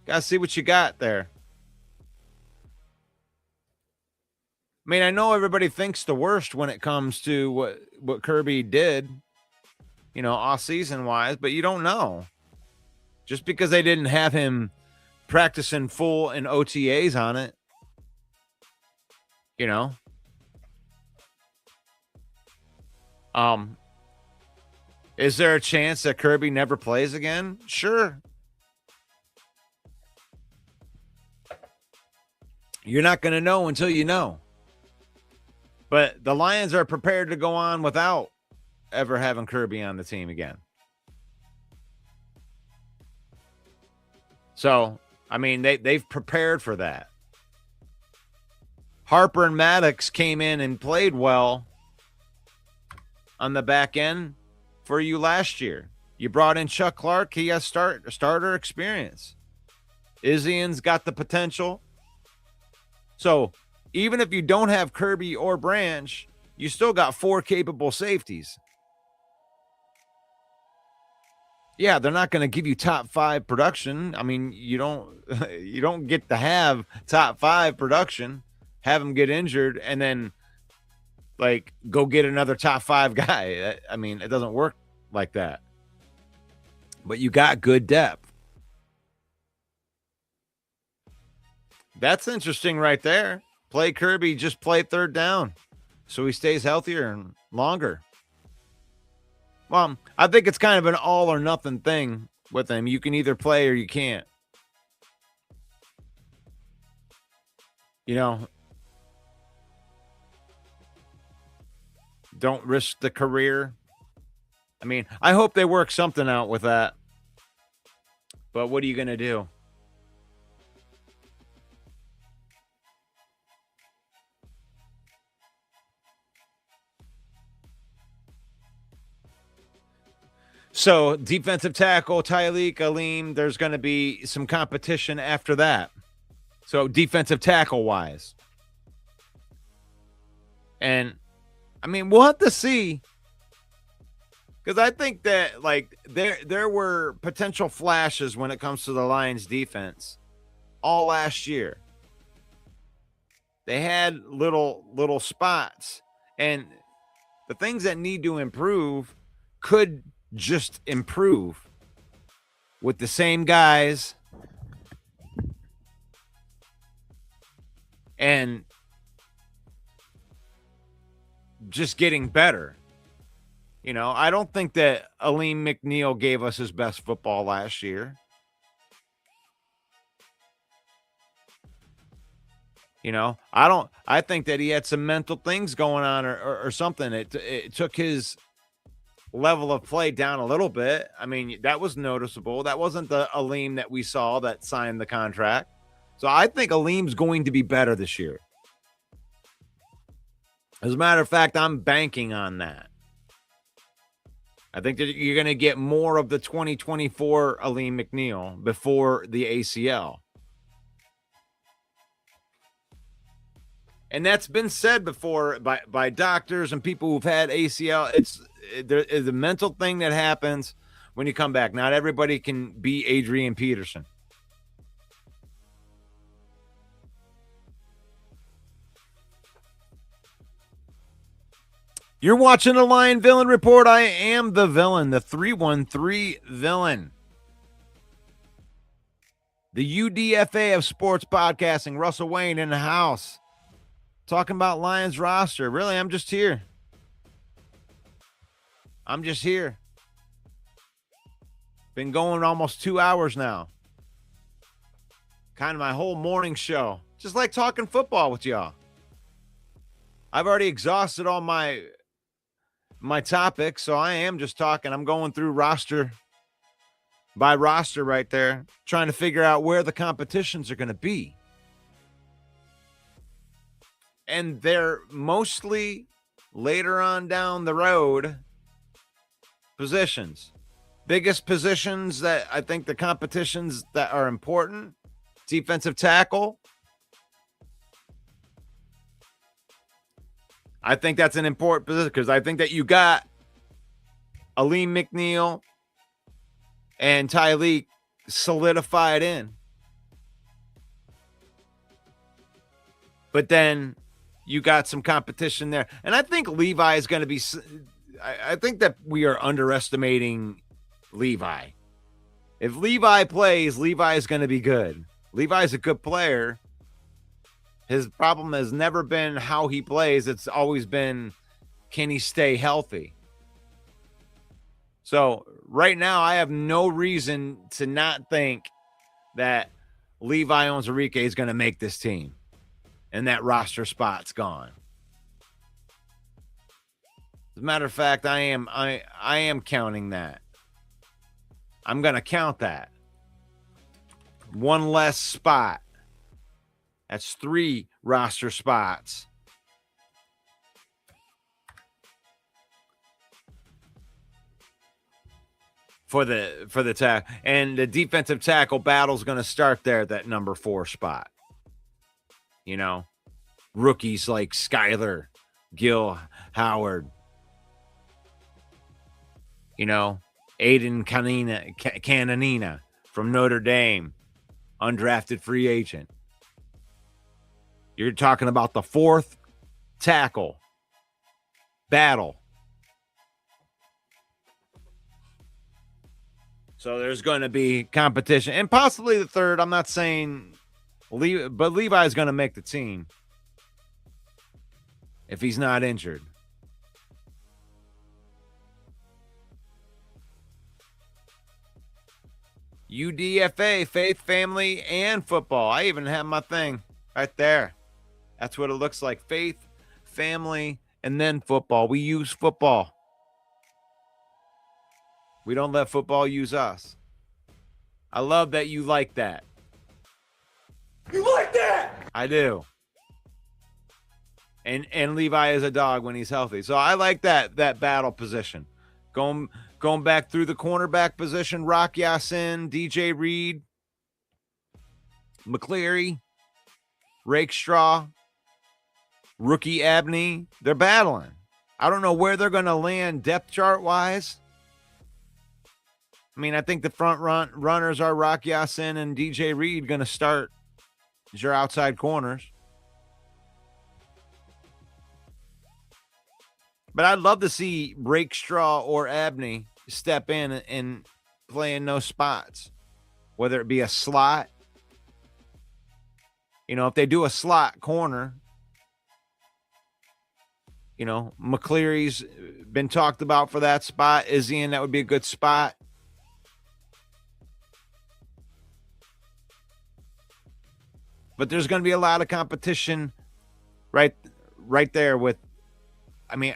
Got to see what you got there. I mean, I know everybody thinks the worst when it comes to what Kirby did, off-season wise, but you don't know. Just because they didn't have him practicing full and OTAs on it, Is there a chance that Kirby never plays again? Sure. You're not going to know until you know. But the Lions are prepared to go on without ever having Kirby on the team again. So, I mean, they've prepared for that. Harper and Maddox came in and played well on the back end for you last year. You brought in Chuck Clark. He has starter experience. Isian's got the potential. So even if you don't have Kirby or Branch, you still got 4 capable safeties. Yeah, they're not going to give you top 5 production. I mean, you don't get to have top 5 production, have them get injured, and then go get another top 5 guy. I mean, it doesn't work like that. But you got good depth. That's interesting right there. Play Kirby, just play third down so he stays healthier and longer. Well, I think it's kind of an all or nothing thing with him. You can either play or you can't. Don't risk the career. I mean, I hope they work something out with that. But what are you going to do? So, defensive tackle, Tyleek, Alim, there's going to be some competition after that. So, defensive tackle-wise. And, I mean, we'll have to see. Because I think that, there were potential flashes when it comes to the Lions' defense all last year. They had little spots. And the things that need to improve could just improve with the same guys and just getting better. I don't think that Alim McNeil gave us his best football last year. I think that he had some mental things going on or something. It took his level of play down a little bit. I mean, that was noticeable. That wasn't the Alim that we saw that signed the contract. So I think Alim's going to be better this year. As a matter of fact, I'm banking on that. I think that you're going to get more of the 2024 Alim McNeil before the ACL. And that's been said before by doctors and people who've had ACL. There is a mental thing that happens when you come back. Not everybody can be Adrian Peterson. You're watching the Lion Villain Report. I am the villain, the 313 villain. The UDFA of sports podcasting, Russell Wayne in the house. Talking about Lions roster. Really, I'm just here. Been going almost 2 hours now. Kind of my whole morning show. Just like talking football with y'all. I've already exhausted all my topics, so I am just talking. I'm going through roster by roster right there, trying to figure out where the competitions are going to be. And they're mostly later on down the road positions. Biggest positions that I think the competitions that are important: defensive tackle. I think that's an important position because I think that you got Aleem McNeil and Tyleek solidified in. But then you got some competition there. And I think Levi is going to be – I think that we are underestimating Levi. If Levi plays, Levi is going to be good. Levi is a good player. His problem has never been how he plays. It's always been, can he stay healthy? So right now, I have no reason to not think that Levi Onwuzurike is going to make this team, and that roster spot's gone. As a matter of fact, I am counting that. I'm going to count that. One less spot. That's 3 roster spots. For the tackle. And the defensive tackle battle is going to start there, that number 4 spot. You know, rookies like Skyler, Gil Howard, you know, Aiden Cananina from Notre Dame, undrafted free agent. You're talking about the 4th tackle battle. So there's going to be competition, and possibly the 3rd. I'm not saying but Levi's going to make the team if he's not injured. UDFA, faith, family, and football. I even have my thing right there. That's what it looks like. Faith, family, and then football. We use football. We don't let football use us. I love that you like that.
You like that?
I do. And Levi is a dog when he's healthy. So I like that battle position. Going back through the cornerback position, Rock Yassin, DJ Reed, McCleary, Rakestraw, rookie Abney. They're battling. I don't know where they're going to land depth chart wise. I mean, I think the front runners are Rock Yassin and DJ Reed going to start as your outside corners. But I'd love to see Rakestraw or Abney step in and play in those spots, whether it be a slot. You know, if they do a slot corner, you know, McCleary's been talked about for that spot. Izzy, that would be a good spot. But there's going to be a lot of competition right there with, I mean,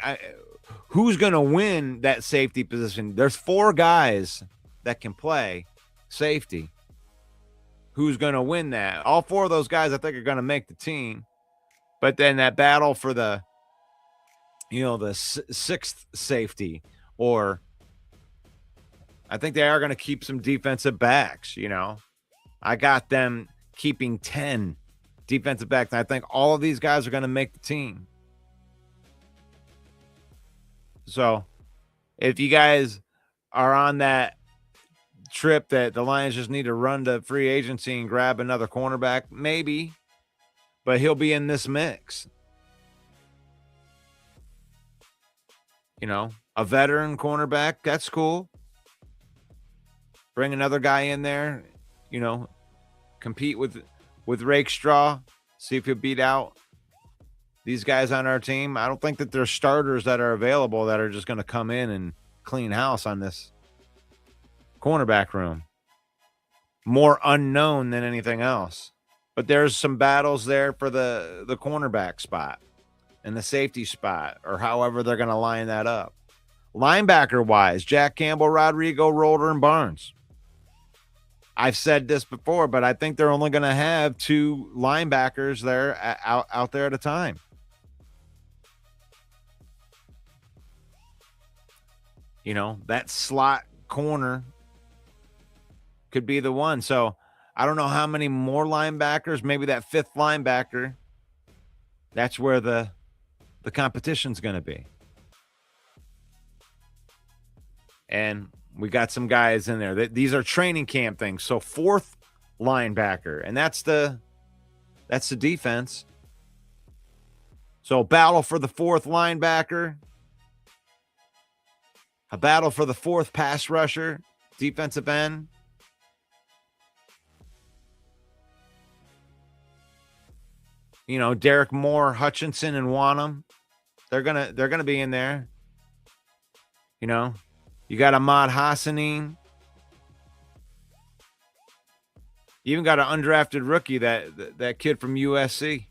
who's going to win that safety position? There's 4 guys that can play safety. Who's going to win that? All 4 of those guys, I think, are going to make the team. But then that battle for the, you know, the 6th safety, or I think they are going to keep some defensive backs, you know. I got them keeping 10 defensive backs. And I think all of these guys are going to make the team. So if you guys are on that trip that the Lions just need to run to free agency and grab another cornerback, maybe, but he'll be in this mix. You know, a veteran cornerback, that's cool. Bring another guy in there, you know, compete with Rakestraw, see if he'll beat out these guys on our team. I don't think that there's starters that are available that are just going to come in and clean house on this cornerback room. More unknown than anything else. But there's some battles there for the cornerback spot. in the safety spot, or however they're going to line that up. Linebacker-wise, Jack Campbell, Rodrigo, Roller, and Barnes. I've said this before, but I think they're only going to have 2 linebackers there out there at a time. You know, that slot corner could be the one. So I don't know how many more linebackers, maybe that 5th linebacker. That's where the competition's going to be. And we got some guys in there. These are training camp things. So 4th linebacker, and that's the defense. So battle for the 4th linebacker. A battle for the 4th pass rusher, defensive end. You know, Derek Moore, Hutchinson, and Wanham. They're gonna be in there. You know, you got Ahmad Hassanin. You even got an undrafted rookie, that kid from USC.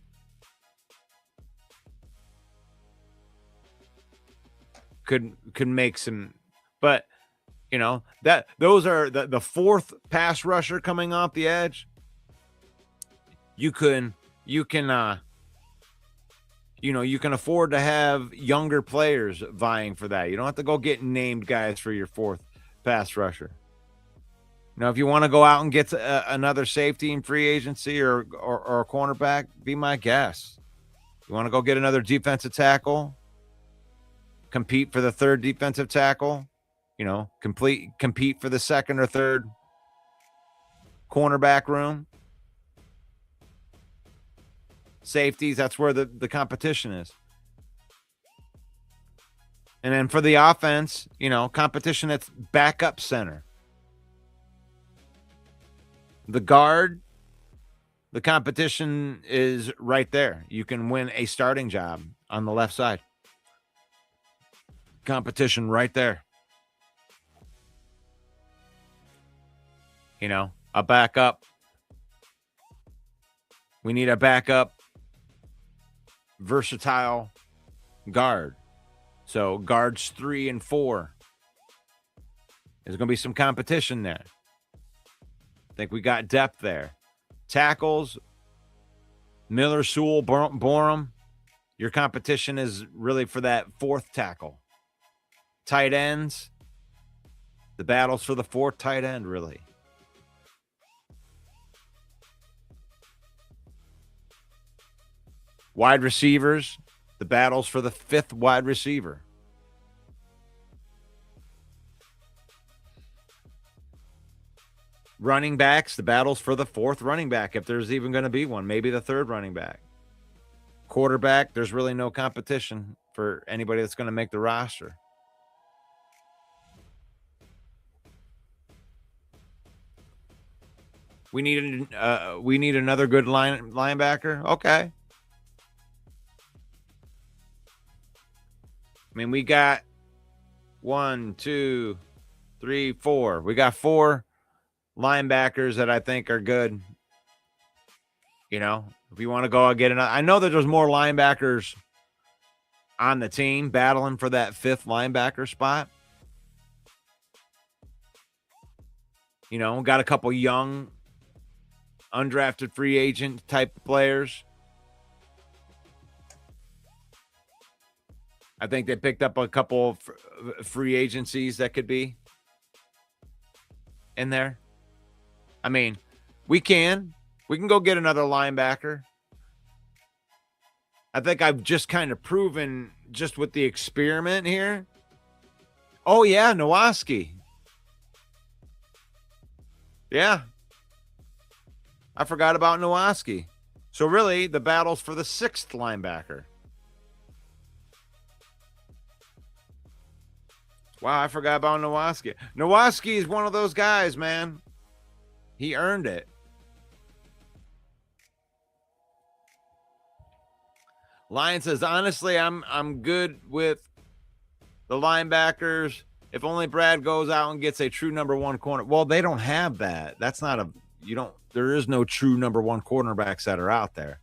Could make some, but you know, that those are the 4th pass rusher coming off the edge. You can afford to have younger players vying for that. You don't have to go get named guys for your 4th pass rusher. You know, if you want to go out and get another safety in free agency or a cornerback, be my guest. You want to go get another defensive tackle, compete for the 3rd defensive tackle, you know, compete for the 2nd or 3rd cornerback room. Safeties, that's where the competition is. And then for the offense, you know, competition at backup center. The guard, the competition is right there. You can win a starting job on the left side. Competition right there. You know, a backup. We need a backup, versatile guard. So guards 3 and 4. There's going to be some competition there. I think we got depth there. Tackles, Miller, Sewell, Borum. Your competition is really for that 4th tackle. Tight ends, the battles for the 4th tight end, really. Wide receivers, the battles for the 5th wide receiver. Running backs, the battles for the 4th running back, if there's even going to be one, maybe the 3rd running back. Quarterback, there's really no competition for anybody that's going to make the roster. We need another good linebacker. Okay. I mean, we got 1, 2, 3, 4. We got 4 linebackers that I think are good. You know, if you want to go and get another, I know that there's more linebackers on the team battling for that 5th linebacker spot. You know, got a couple young, undrafted free agent type players. I think they picked up a couple of free agencies that could be in there. I mean, we can go get another linebacker. I think I've just kind of proven just with the experiment here. Oh yeah, Nowaski. Yeah. I forgot about Nowaski. So really, the battle's for the 6th linebacker. Wow, I forgot about Nowaski. Nowaski is one of those guys, man. He earned it. Lion says, honestly, I'm good with the linebackers. If only Brad goes out and gets a true number 1 corner. Well, they don't have that. That's not a, there is no true number 1 cornerbacks that are out there.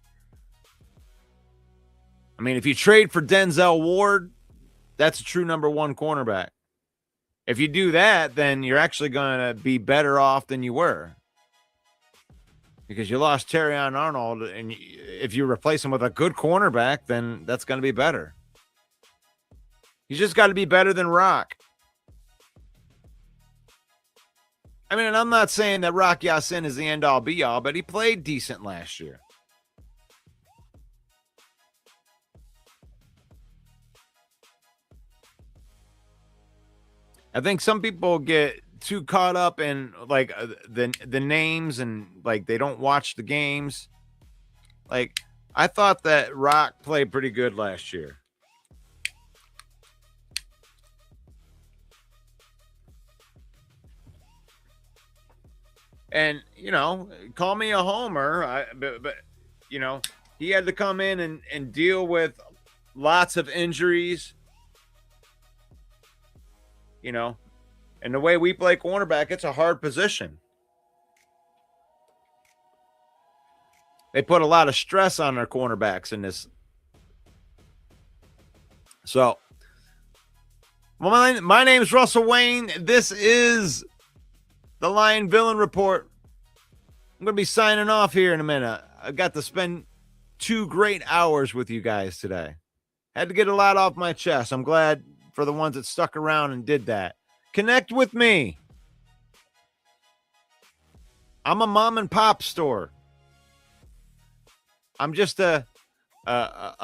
I mean, if you trade for Denzel Ward, that's a true number one cornerback. If you do that, then you're actually going to be better off than you were. Because you lost Terrion Arnold, and if you replace him with a good cornerback, then that's going to be better. He's just got to be better than Rock. I mean, and I'm not saying that Rock Ya-Sin is the end-all, be-all, but he played decent last year. I think some people get too caught up in like the names and like they don't watch the games. Like I thought that Rock played pretty good last year. And you know, call me a homer, but you know, he had to come in and deal with lots of injuries. You know, and the way we play cornerback, it's a hard position. They put a lot of stress on their cornerbacks in this. So, my name is Russell Wayne. This is the Lion Villain Report. I'm going to be signing off here in a minute. I got to spend 2 great hours with you guys today. Had to get a lot off my chest. I'm glad for the ones that stuck around and did that. Connect with me. I'm a mom and pop store. I'm just a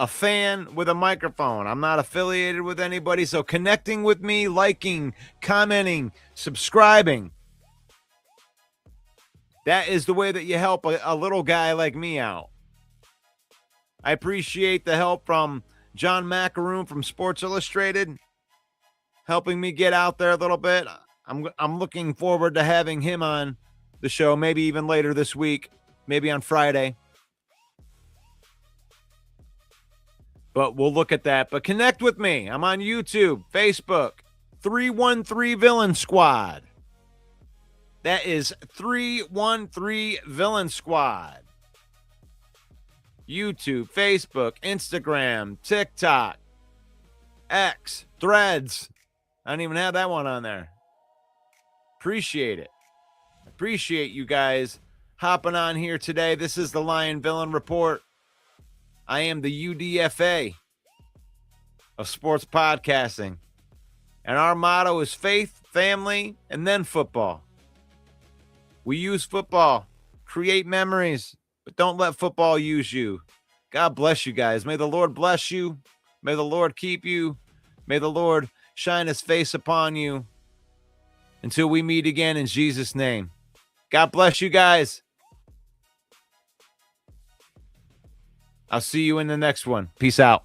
fan with a microphone. I'm not affiliated with anybody. So connecting with me, liking, commenting, subscribing. That is the way that you help a little guy like me out. I appreciate the help from John Macaroon from Sports Illustrated, helping me get out there a little bit. I'm looking forward to having him on the show, maybe even later this week, maybe on Friday. But we'll look at that. But connect with me. I'm on YouTube, Facebook, 313 Villain Squad. That is 313 Villain Squad. YouTube, Facebook, Instagram, TikTok, X, Threads. I don't even have that one on there. Appreciate it. Appreciate you guys hopping on here today. This is the Lion Villain Report. I am the UDFA of sports podcasting. And our motto is faith, family, and then football. We use football, create memories, but don't let football use you. God bless you guys. May the Lord bless you. May the Lord keep you. May the Lord shine his face upon you. Until we meet again in Jesus' name. God bless you guys. I'll see you in the next one. Peace out.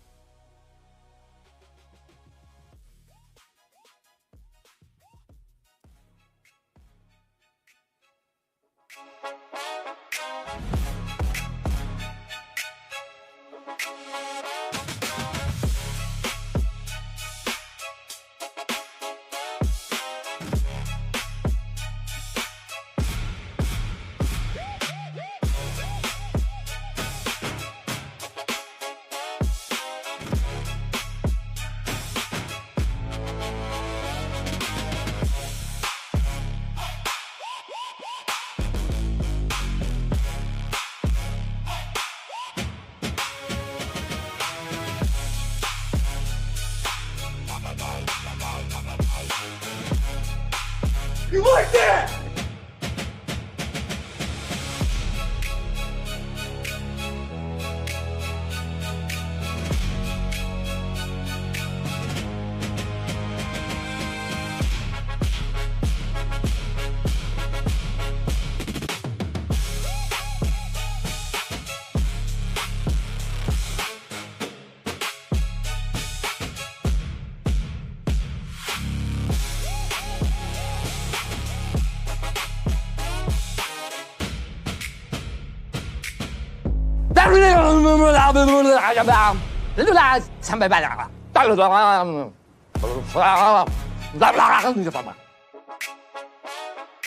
You like that?
Sampai banyak.